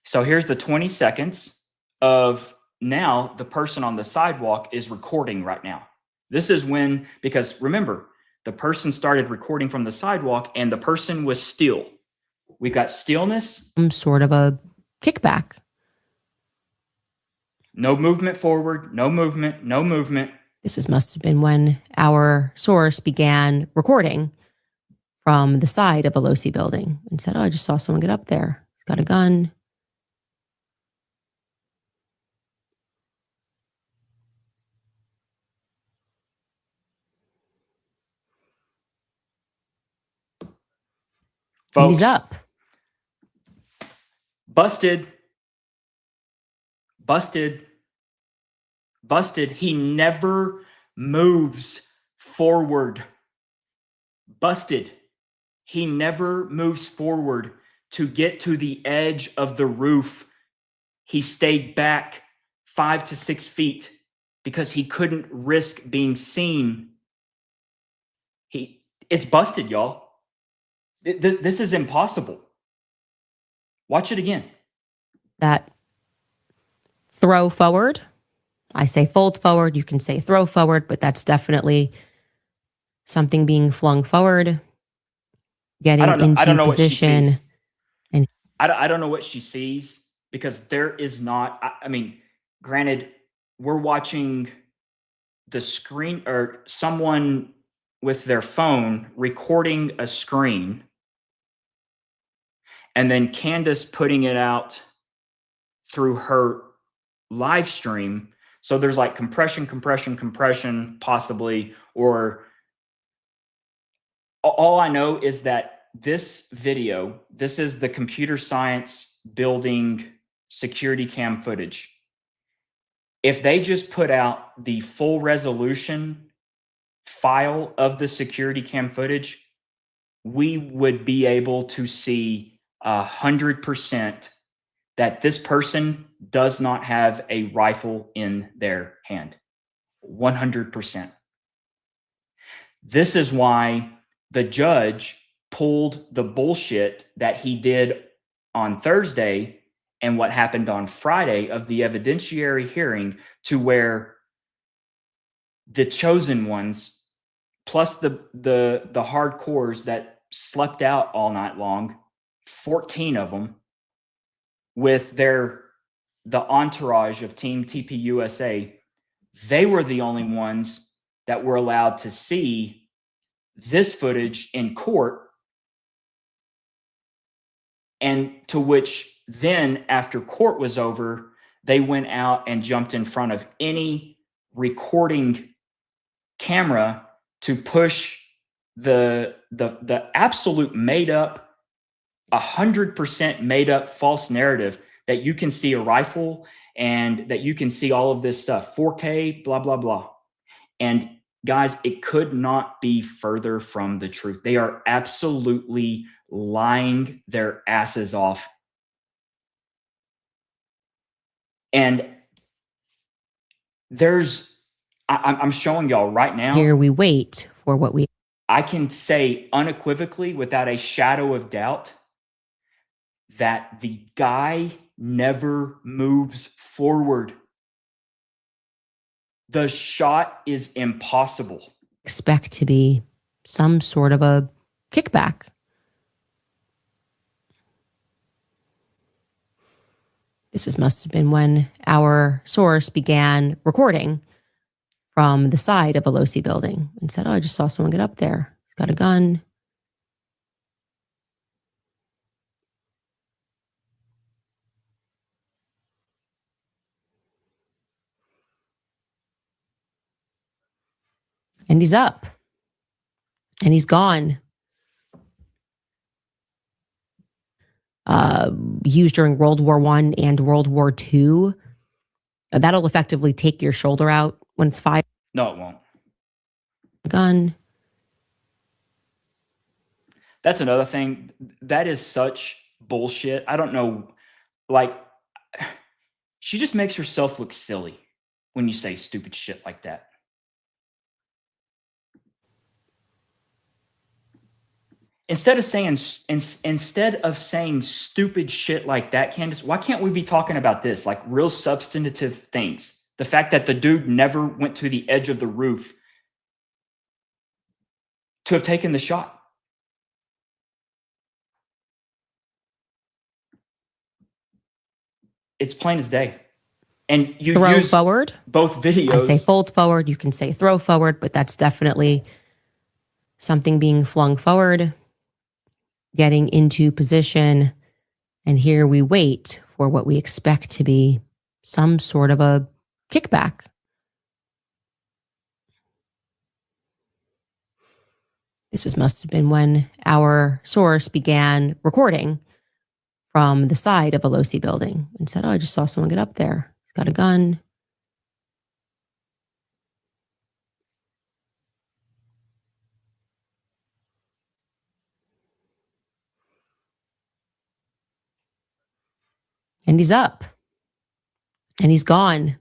So here's the 20 seconds of now the person on the sidewalk is recording right now. This is when, because remember, the person started recording from the sidewalk and the person was still. We got stillness. Some sort of a kickback. No movement forward, no movement, no movement. This must have been when our source began recording from the side of a Losi building and said, oh, I just saw someone get up there. He's got a gun. And he's up. Busted. Busted. Busted. He never moves forward. Busted. He never moves forward to get to the edge of the roof. He stayed back 5 to 6 feet because he couldn't risk being seen. It's busted, y'all. This is impossible. Watch it again. That throw forward. I say fold forward. You can say throw forward, but that's definitely something being flung forward, getting into position. And I don't know what she sees, because there is not, I mean, granted, we're watching the screen or someone with their phone recording a screen and then Candace putting it out through her live stream. So there's like compression, possibly, or all I know is that this video, this is the computer science building security cam footage. If they just put out the full resolution file of the security cam footage, we would be able to see 100% that this person does not have a rifle in their hand. 100%. This is why the judge pulled the bullshit that he did on Thursday and what happened on Friday of the evidentiary hearing, to where the chosen ones plus the hardcores that slept out all night long, 14 of them, with the entourage of Team TP USA, they were the only ones that were allowed to see this footage in court, and to which then, after court was over, they went out and jumped in front of any recording camera to push the absolute made up, 100% made up false narrative that you can see a rifle and that you can see all of this stuff, 4K, blah, blah, blah. And Guys, it could not be further from the truth. They are absolutely lying their asses off. And I'm showing y'all right now. Here we wait for what we I can say unequivocally, without a shadow of doubt, that the guy never moves forward. The shot is impossible. expect to be some sort of a kickback. Must have been when our source began recording from the side of a Losi building and said, "Oh, I just saw someone get up there. He's got a gun." And he's up. And he's gone. Used during World War I and World War II. That'll effectively take your shoulder out when it's fired. No, it won't. Gun. That's another thing. That is such bullshit. I don't know. Like, she just makes herself look silly when you say stupid shit like that. Instead of saying stupid shit like that, Candace, why can't we be talking about this, like real substantive things? The fact that the dude never went to the edge of the roof to have taken the shot. It's plain as day. And you throw use forward. Both videos. I say fold forward. You can say throw forward, but that's definitely something being flung forward, getting into position. And here we wait for what we expect to be some sort of a kickback. Must have been when our source began recording from the side of a Losi building and said, "Oh, I just saw someone get up there. He's got a gun." And he's up. And he's gone.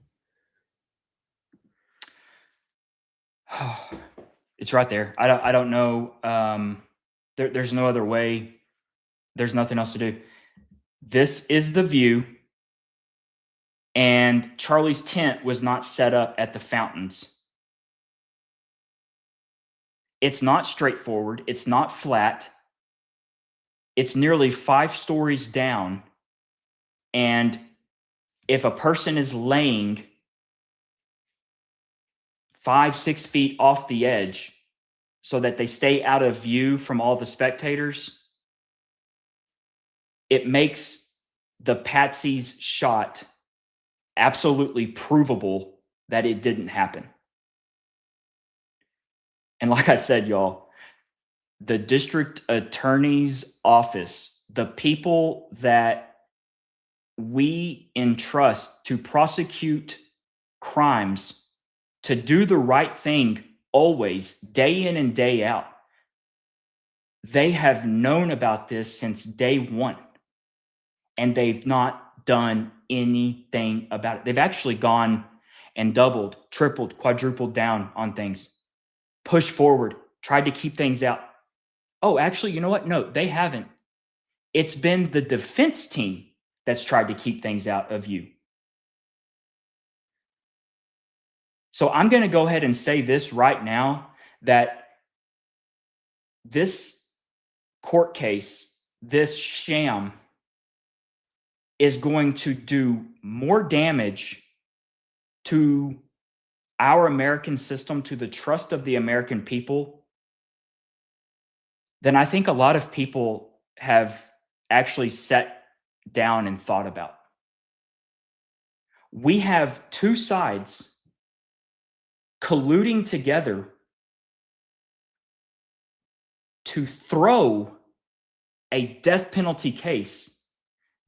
It's right there. I don't know. There's no other way. There's nothing else to do. This is the view. And Charlie's tent was not set up at the fountains. It's not straightforward. It's not flat. It's nearly 5 stories down. And if a person is laying 5-6 feet off the edge so that they stay out of view from all the spectators, it makes the Patsy's shot absolutely provable that it didn't happen. And like I said, y'all, the district attorney's office, the people that we entrust to prosecute crimes, to do the right thing always, day in and day out, they have known about this since day one, and they've not done anything about it. They've actually gone and doubled, tripled, quadrupled down on things, pushed forward, tried to keep things out. Oh, actually, you know what? No, they haven't. It's been the defense team that's tried to keep things out of view. So I'm going to go ahead and say this right now, that this court case, this sham, is going to do more damage to our American system, to the trust of the American people, than I think a lot of people have actually sat down and thought about. We have two sides colluding together to throw a death penalty case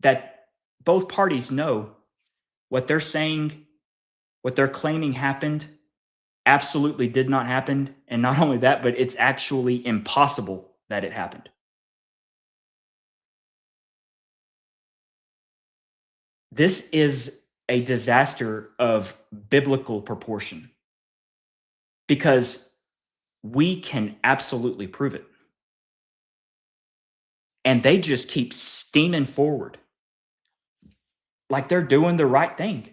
that both parties know what they're saying, what they're claiming happened, absolutely did not happen. And not only that, but it's actually impossible that it happened. This is a disaster of biblical proportion because we can absolutely prove it. And they just keep steaming forward like they're doing the right thing.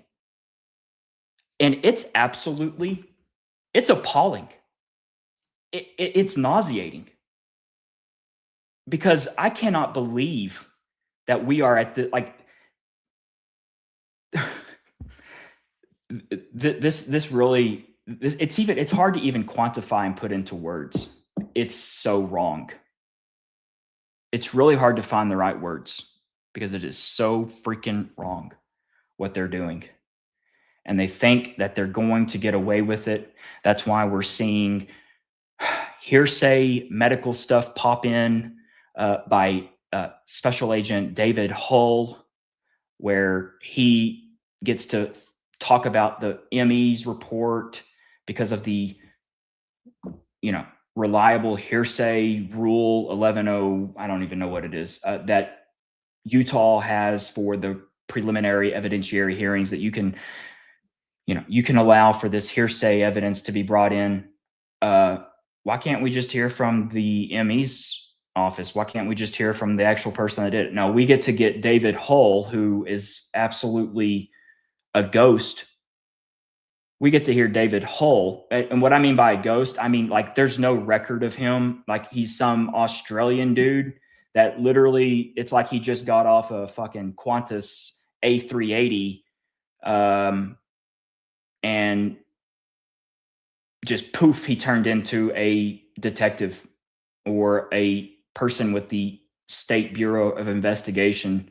And it's appalling. It's nauseating because I cannot believe that we are at the, like, it's hard to even quantify and put into words. It's so wrong. It's really hard to find the right words because it is so freaking wrong what they're doing. And they think that they're going to get away with it. That's why we're seeing hearsay medical stuff pop in by Special Agent David Hull, where he gets to talk about the ME's report because of the, reliable hearsay rule 11.0, I don't even know what it is, that Utah has for the preliminary evidentiary hearings, that you can allow for this hearsay evidence to be brought in. Why can't we just hear from the ME's office? Why can't we just hear from the actual person that did it? No, we get to get David Hull, who is absolutely a ghost. We get to hear David Hull. And what I mean by a ghost, I mean, like, there's no record of him. Like, he's some Australian dude that literally, it's like he just got off a fucking Qantas A380 and just poof, he turned into a detective or a person with the State Bureau of Investigation.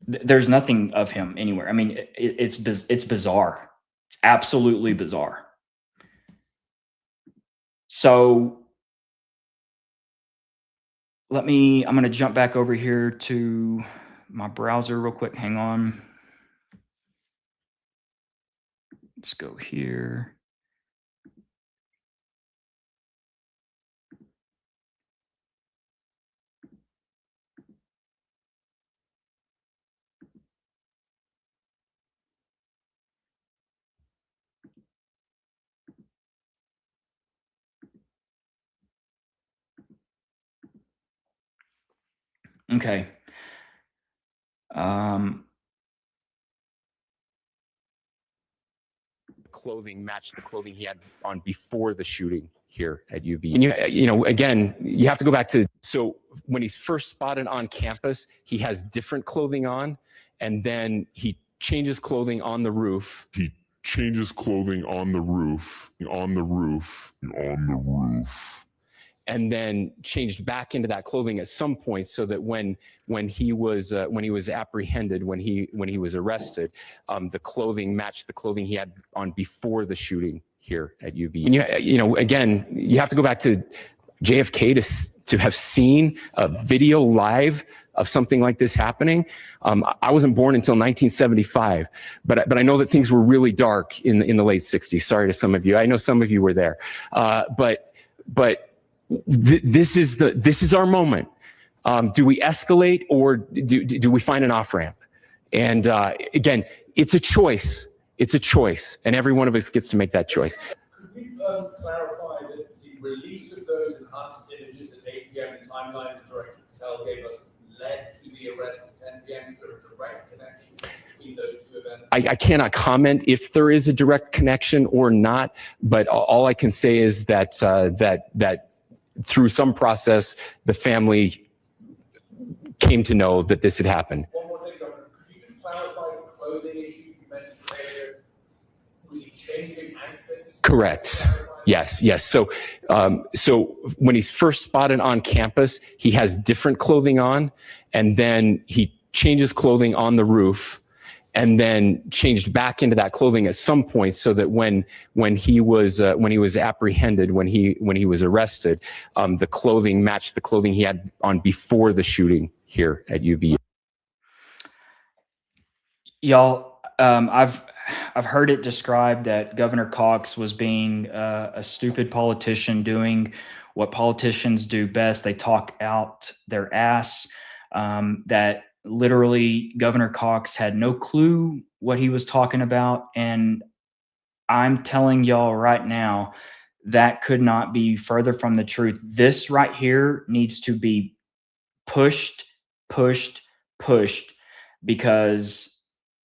There's nothing of him anywhere. I mean, it's bizarre. It's absolutely bizarre. So I'm going to jump back over here to my browser real quick. Hang on. Let's go here. Okay. Clothing matched the clothing he had on before the shooting here at UB. And again, you have to go back to, so when he's first spotted on campus, he has different clothing on, and then he changes clothing on the roof. He changes clothing on the roof, And then changed back into that clothing at some point, so that when he was apprehended, when he was arrested, the clothing matched the clothing he had on before the shooting here at UB. And again, you have to go back to JFK to have seen a video live of something like this happening. I wasn't born until 1975, but I know that things were really dark in the late 60s. Sorry to some of you. I know some of you were there, but. This is our moment. Do we escalate, or do we find an off ramp? And again, it's a choice. It's a choice, and every one of us gets to make that choice. Could you clarify that the release of those enhanced images at 8 p.m. in timeline that Director Patel gave us led to the arrest at 10 p.m. Is there a direct connection between those two events? I cannot comment if there is a direct connection or not, but all I can say is that that through some process, the family came to know that this had happened. One more thing, Governor. Could you just clarify the clothing issue you mentioned earlier? Was he changing outfits? Correct. Yes. So when he's first spotted on campus, he has different clothing on, and then he changes clothing on the roof, and then changed back into that clothing at some point, so that when he was apprehended, when he was arrested, the clothing matched the clothing he had on before the shooting here at UB. Y'all, I've heard it described that Governor Cox was being a stupid politician doing what politicians do best. They talk out their ass. That literally Governor Cox had no clue what he was talking about. And I'm telling y'all right now, that could not be further from the truth. This right here needs to be pushed, pushed, pushed, because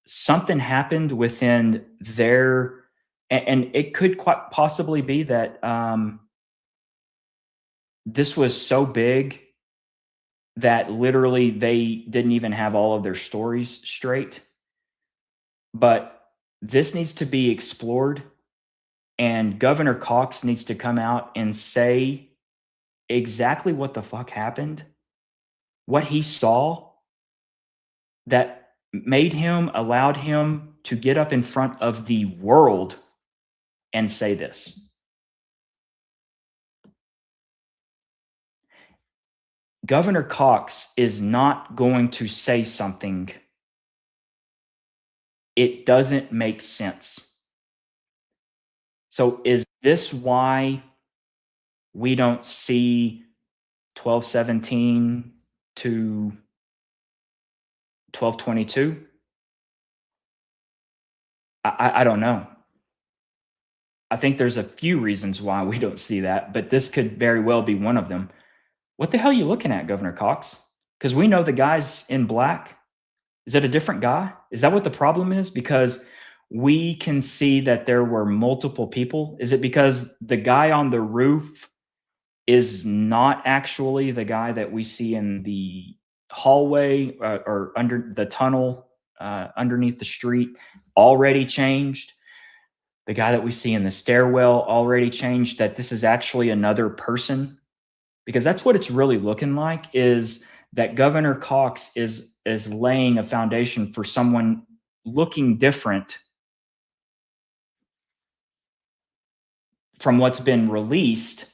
something happened within their, and it could quite possibly be that this was so big that literally they didn't even have all of their stories straight. But this needs to be explored, and Governor Cox needs to come out and say exactly what the fuck happened, what he saw that allowed him to get up in front of the world and say this. Governor Cox is not going to say something. It doesn't make sense. So is this why we don't see 1217 to 1222? I don't know. I think there's a few reasons why we don't see that, but this could very well be one of them. What the hell are you looking at, Governor Cox? Because we know the guy's in black. Is it a different guy? Is that what the problem is? Because we can see that there were multiple people. Is it because the guy on the roof is not actually the guy that we see in the hallway or under the tunnel underneath the street already changed? The guy that we see in the stairwell already changed, that this is actually another person? Because that's what it's really looking like, is that Governor Cox is laying a foundation for someone looking different from what's been released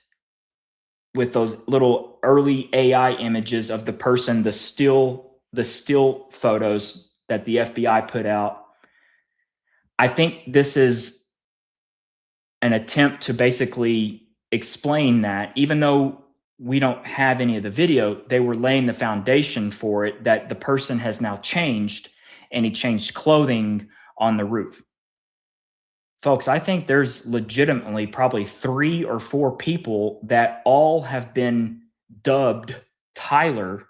with those little early AI images of the person, the still photos that the FBI put out. I think this is an attempt to basically explain that, even though we don't have any of the video, they were laying the foundation for it, that the person has now changed, and he changed clothing on the roof. Folks, I think there's legitimately probably 3 or 4 people that all have been dubbed Tyler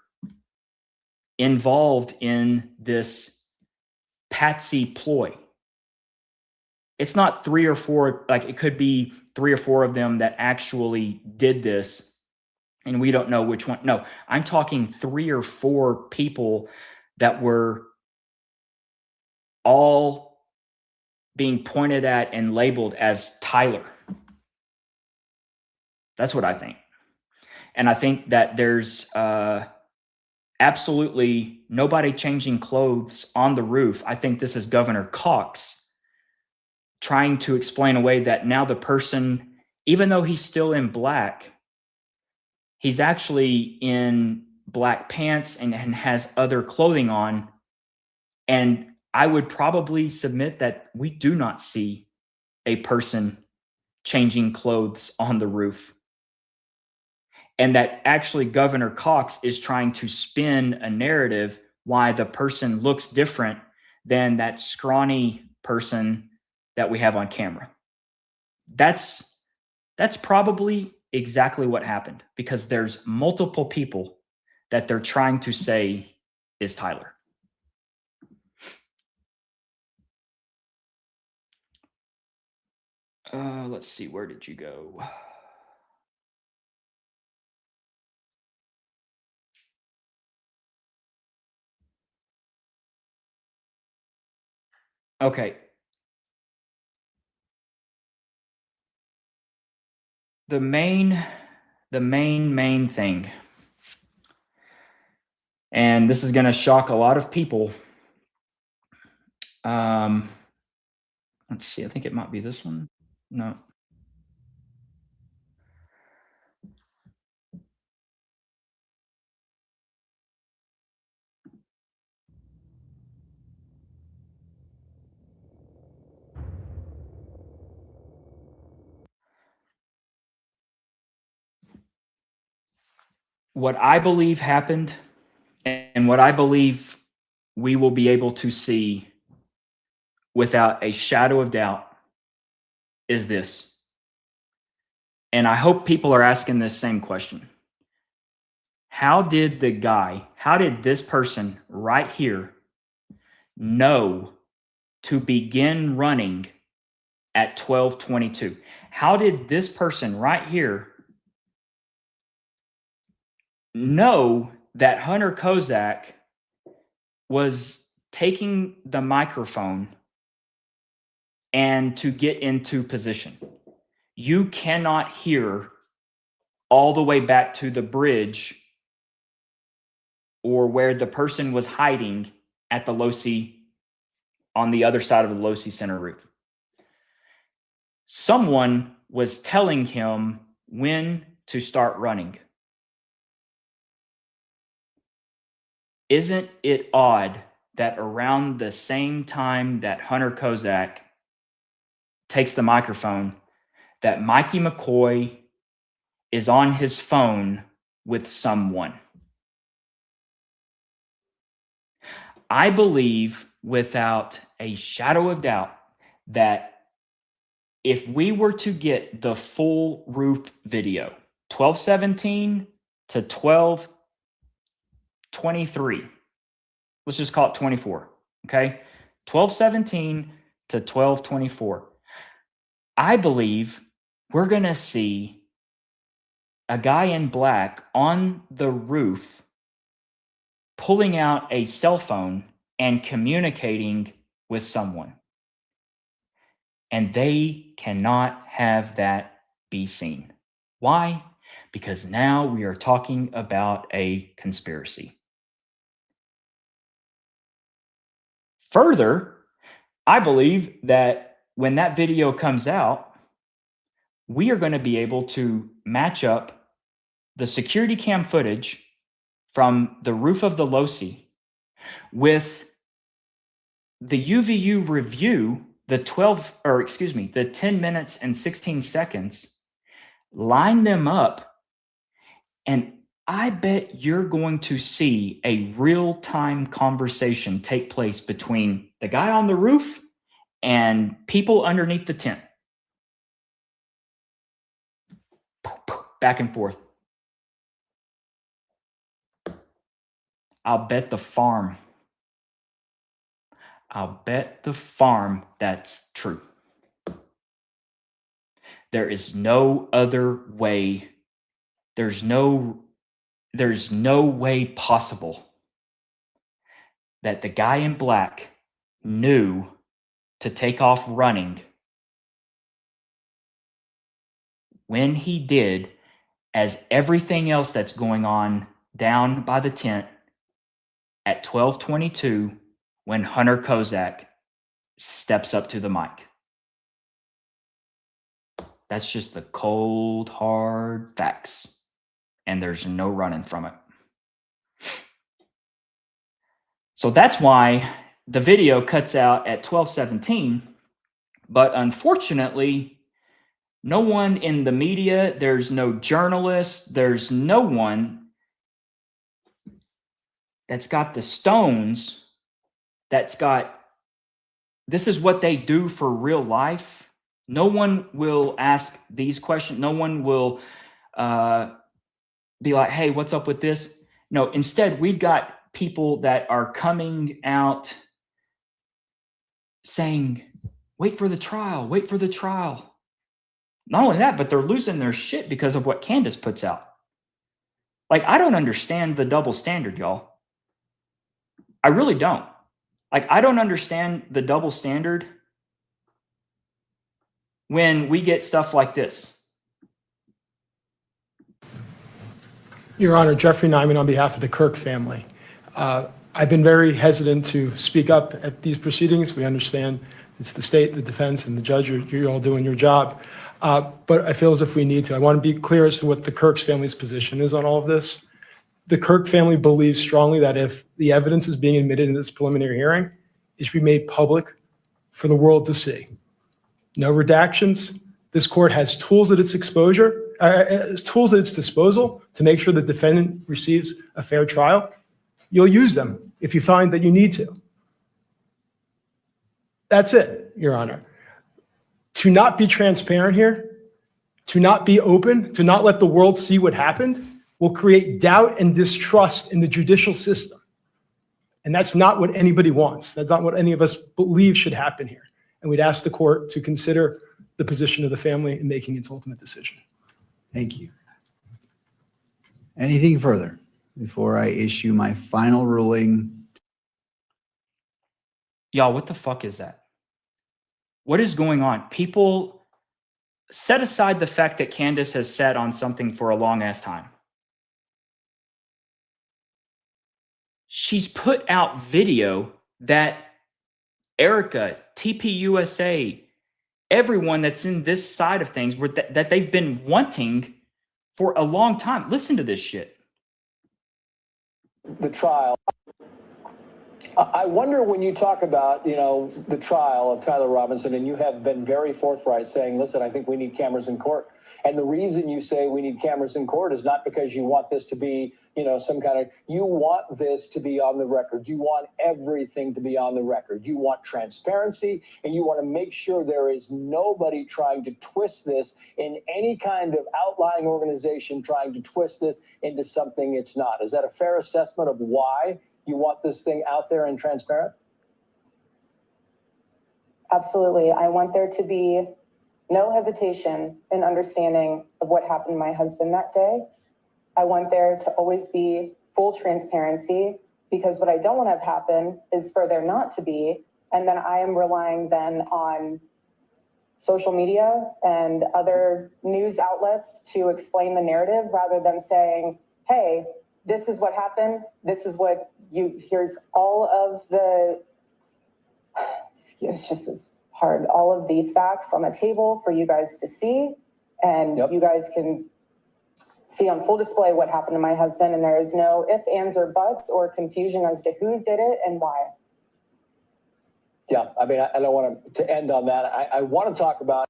involved in this Patsy ploy. It's not 3 or 4, like it could be 3 or 4 of them that actually did this, and we don't know which one. No, I'm talking 3 or 4 people that were all being pointed at and labeled as Tyler. That's what I think. And I think that there's absolutely nobody changing clothes on the roof. I think this is Governor Cox trying to explain away that now the person, even though he's still in black, he's actually in black pants and has other clothing on. And I would probably submit that we do not see a person changing clothes on the roof. And that actually Governor Cox is trying to spin a narrative why the person looks different than that scrawny person that we have on camera. That's probably exactly what happened, because there's multiple people that they're trying to say is Tyler. Let's see, where did you go? Okay. The main thing, and this is going to shock a lot of people. Let's see, I think it might be this one. No. what I believe happened and what I believe we will be able to see without a shadow of doubt is this. And I hope people are asking this same question. How did this person right here know to begin running at 12:22? How did this person right here know that Hunter Kozak was taking the microphone and to get into position? You cannot hear all the way back to the bridge or where the person was hiding at the Losi on the other side of the Losi Center roof. Someone was telling him when to start running. Isn't it odd that around the same time that Hunter Kozak takes the microphone, that Mikey McCoy is on his phone with someone? I believe without a shadow of doubt that if we were to get the full roof video, 12:17 to 12:23, let's just call it 24, okay? 12:17 to 12:24. I believe we're going to see a guy in black on the roof pulling out a cell phone and communicating with someone. And they cannot have that be seen. Why? Because now we are talking about a conspiracy. Further, I believe that when that video comes out, we are going to be able to match up the security cam footage from the roof of the Losi with the UVU review, the 10 minutes and 16 seconds, line them up, and I bet you're going to see a real-time conversation take place between the guy on the roof and people underneath the tent. Back and forth. I'll bet the farm that's true. There is no other way. There's no way possible that the guy in black knew to take off running when he did, as everything else that's going on down by the tent at 12:22 when Hunter Kozak steps up to the mic. That's just the cold, hard facts. And there's no running from it. So that's why the video cuts out at 12:17. But unfortunately, no one in the media, there's no journalist, there's no one that's got the stones, this is what they do for real life. No one will ask these questions. No one will be like, hey, what's up with this? No, instead, we've got people that are coming out saying, wait for the trial, wait for the trial. Not only that, but they're losing their shit because of what Candace puts out. Like, I don't understand the double standard, y'all. I really don't. Like, I don't understand the double standard when we get stuff like this. Your Honor, Jeffrey Nyman on behalf of the Kirk family. I've been very hesitant to speak up at these proceedings. We understand it's the state, the defense, and the judge. You're all doing your job. But I feel as if we need to. I want to be clear as to what the Kirk's family's position is on all of this. The Kirk family believes strongly that if the evidence is being admitted in this preliminary hearing, it should be made public for the world to see. No redactions. This court has tools at its exposure tools at its disposal to make sure the defendant receives a fair trial, you'll use them if you find that you need to. That's it, Your Honor. To not be transparent here, to not be open, to not let the world see what happened, will create doubt and distrust in the judicial system. And that's not what anybody wants. That's not what any of us believe should happen here. And we'd ask the court to consider the position of the family in making its ultimate decision. Thank you. Anything further before I issue my final ruling? Y'all, what the fuck is that? What is going on? People, set aside the fact that Candace has sat on something for a long ass time. She's put out video that Erica, TPUSA, everyone that's in this side of things that they've been wanting for a long time. Listen to this shit. The trial. I wonder when you talk about, the trial of Tyler Robinson, and you have been very forthright saying, listen, I think we need cameras in court. And the reason you say we need cameras in court is not because you want this to be, you want this to be on the record. You want everything to be on the record. You want transparency, and you want to make sure there is nobody trying to twist this in any kind of outlying organization trying to twist this into something it's not. Is that a fair assessment of why you want this thing out there and transparent? Absolutely. I want there to be no hesitation in understanding of what happened to my husband that day. I want there to always be full transparency, because what I don't want to have happen is for there not to be, and then I am relying then on social media and other news outlets to explain the narrative rather than saying, hey, this is what happened. This is what here's all of the, it's just as hard, all of the facts on the table for you guys to see. And you guys can see on full display what happened to my husband. And there is no ifs, ands, or buts or confusion as to who did it and why. Yeah, I mean, I don't want to end on that. I want to talk about.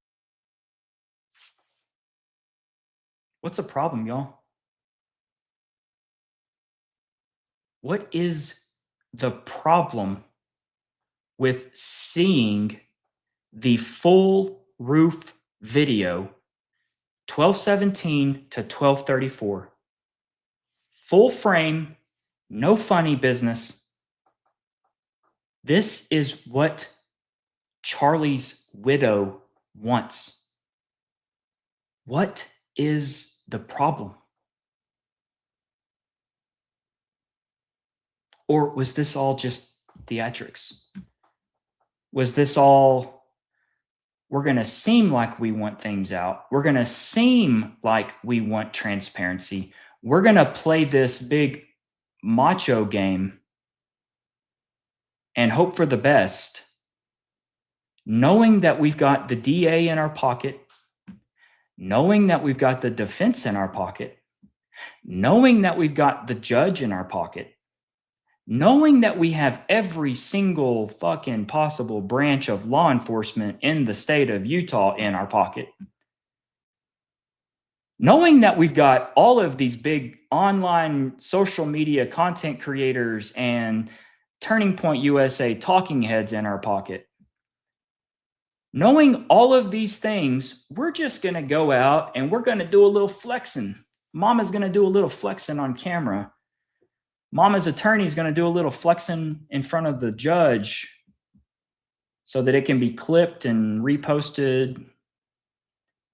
What's the problem, y'all? What is the problem with seeing the full roof video, 1217 to 1234? Full frame, no funny business. This is what Charlie's widow wants. What is the problem? Or was this all just theatrics? Was this all, we're going to seem like we want things out. We're going to seem like we want transparency. We're going to play this big macho game and hope for the best, knowing that we've got the DA in our pocket, knowing that we've got the defense in our pocket, knowing that we've got the judge in our pocket, knowing that we have every single fucking possible branch of law enforcement in the state of Utah in our pocket, knowing that we've got all of these big online social media content creators and Turning Point USA talking heads in our pocket, knowing all of these things, we're just going to go out and we're going to do a little flexing. Mama's going to do a little flexing on camera. Mama's attorney is going to do a little flexing in front of the judge so that it can be clipped and reposted,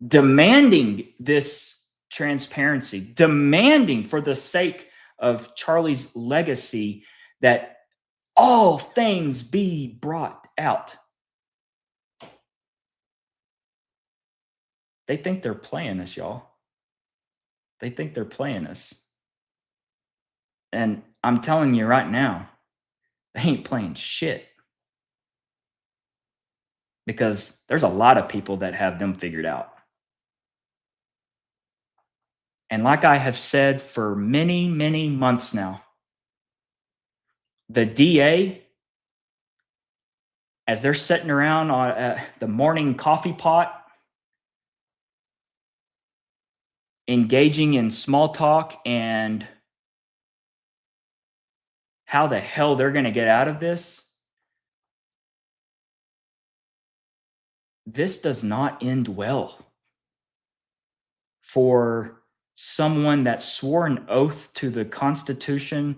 demanding this transparency, demanding for the sake of Charlie's legacy that all things be brought out. They think they're playing us, y'all. They think they're playing us. And I'm telling you right now, they ain't playing shit. Because there's a lot of people that have them figured out. And like I have said for many, many months now, the DA, as they're sitting around on the morning coffee pot, engaging in small talk and how the hell they're going to get out of this, this does not end well for someone that swore an oath to the Constitution,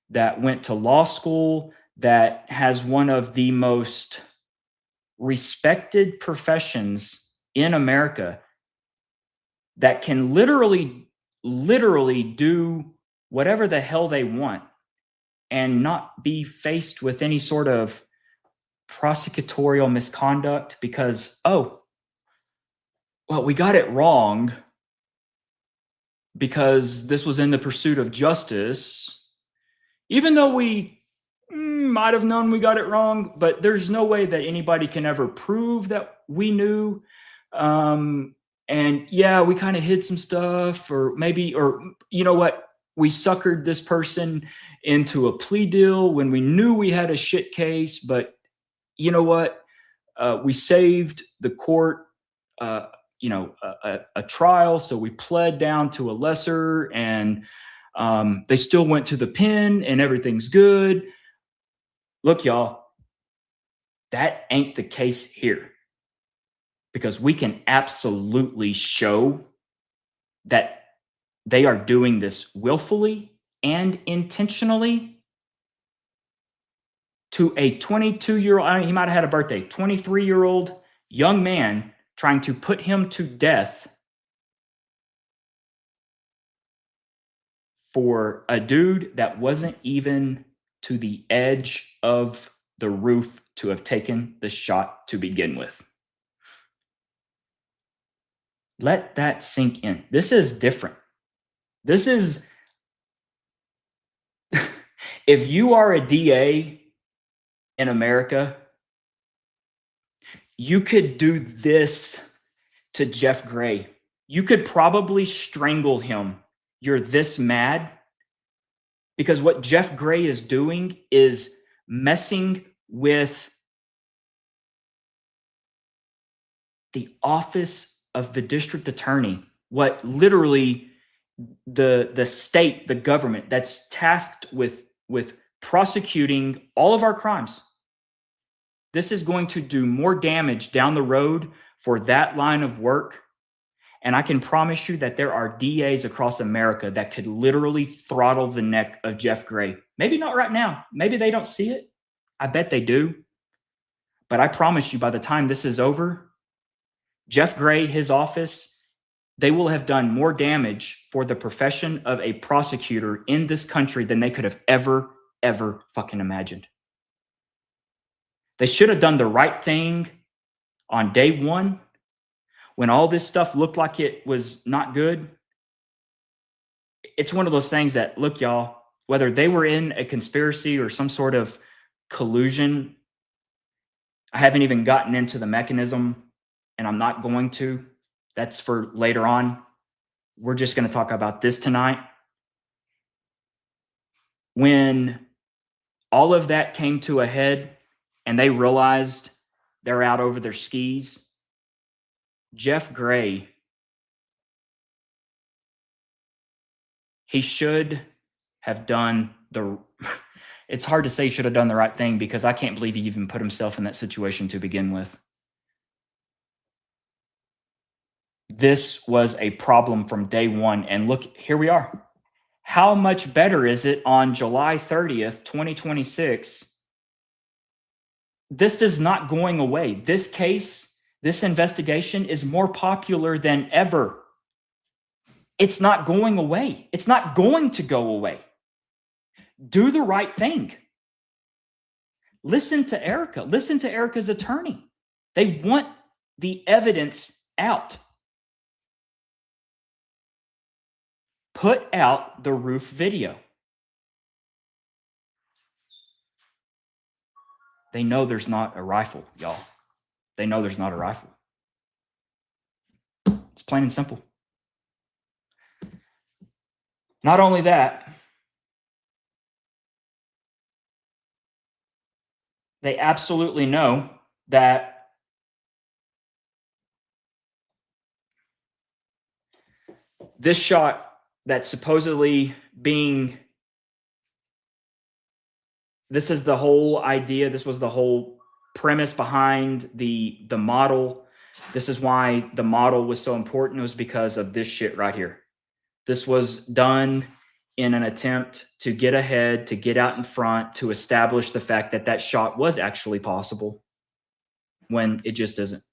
that went to law school, that has one of the most respected professions in America, that can literally do whatever the hell they want and not be faced with any sort of prosecutorial misconduct because, oh, well, we got it wrong because this was in the pursuit of justice, even though we might have known we got it wrong, but there's no way that anybody can ever prove that we knew. And yeah, we kind of hid some stuff, or maybe, or you know what, we suckered this person into a plea deal when we knew we had a shit case, but you know what, we saved the court, a trial, so we pled down to a lesser, and they still went to the pen and everything's good. Look, y'all, that ain't the case here, because we can absolutely show that they are doing this willfully and intentionally to a 22-year-old, he might have had a birthday, 23-year-old young man, trying to put him to death for a dude that wasn't even to the edge of the roof to have taken the shot to begin with. Let that sink in. This is different. This is, if you are a DA in America, you could do this to Jeff Gray. You could probably strangle him. You're this mad because what Jeff Gray is doing is messing with the office of the district attorney, what literally the state, the government that's tasked with prosecuting all of our crimes. This is going to do more damage down the road for that line of work. And I can promise you that there are DAs across America that could literally throttle the neck of Jeff Gray. Maybe not right now. Maybe they don't see it. I bet they do. But I promise you, by the time this is over, Jeff Gray, his office, they will have done more damage for the profession of a prosecutor in this country than they could have ever fucking imagined. They should have done the right thing on day one when all this stuff looked like it was not good. It's one of those things that, look, y'all, whether they were in a conspiracy or some sort of collusion, I haven't even gotten into the mechanism, and I'm not going to. That's for later on. We're just going to talk about this tonight. When all of that came to a head and they realized they're out over their skis, Jeff Gray, he should have done the, it's hard to say he should have done the right thing because I can't believe he even put himself in that situation to begin with. This was a problem from day one. And look, here we are. How much better is it on July 30th, 2026? This is not going away. This case, this investigation is more popular than ever. It's not going away. It's not going to go away. Do the right thing. Listen to Erica. Listen to Erica's attorney. They want the evidence out. Put out the roof video. They know there's not a rifle, y'all. They know there's not a rifle. It's plain and simple. Not only that, they absolutely know that this shot that's supposedly being, this is the whole idea. This was the whole premise behind the model. This is why the model was so important. It was because of this shit right here. This was done in an attempt to get ahead, to get out in front, to establish the fact that that shot was actually possible when it just isn't.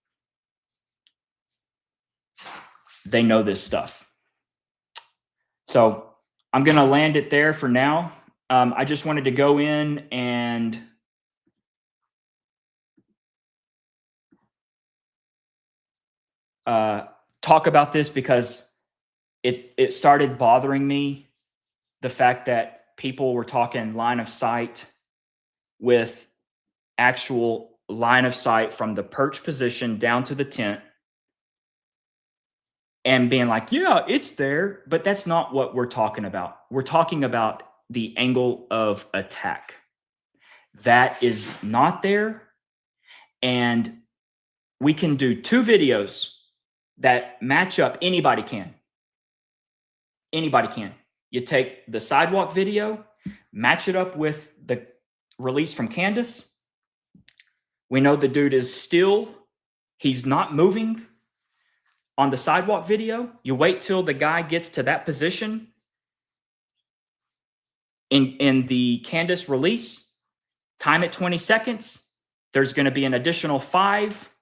They know this stuff. So I'm going to land it there for now. I just wanted to go in and talk about this because it started bothering me, the fact that people were talking line of sight with actual line of sight from the perch position down to the tent and being like, yeah, it's there, but that's not what we're talking about. We're talking about the angle of attack. That is not there. And we can do 2 videos that match up. Anybody can. Anybody can. You take the sidewalk video, match it up with the release from Candace. We know the dude is still, he's not moving on the sidewalk video. You wait till the guy gets to that position in the Candace release, time it 20 seconds. There's going to be an additional 5.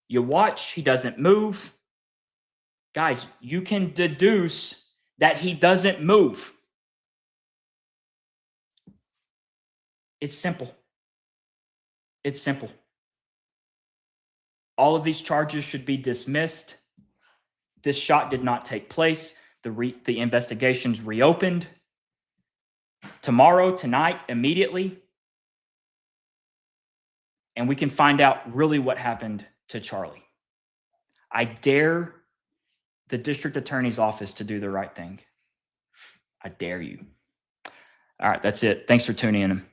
You watch, he doesn't move. Guys, you can deduce that he doesn't move. It's simple. It's simple. All of these charges should be dismissed. This shot did not take place. The investigation's reopened. Tomorrow, tonight, immediately. And we can find out really what happened to Charlie. I dare the district attorney's office to do the right thing. I dare you. All right, that's it. Thanks for tuning in.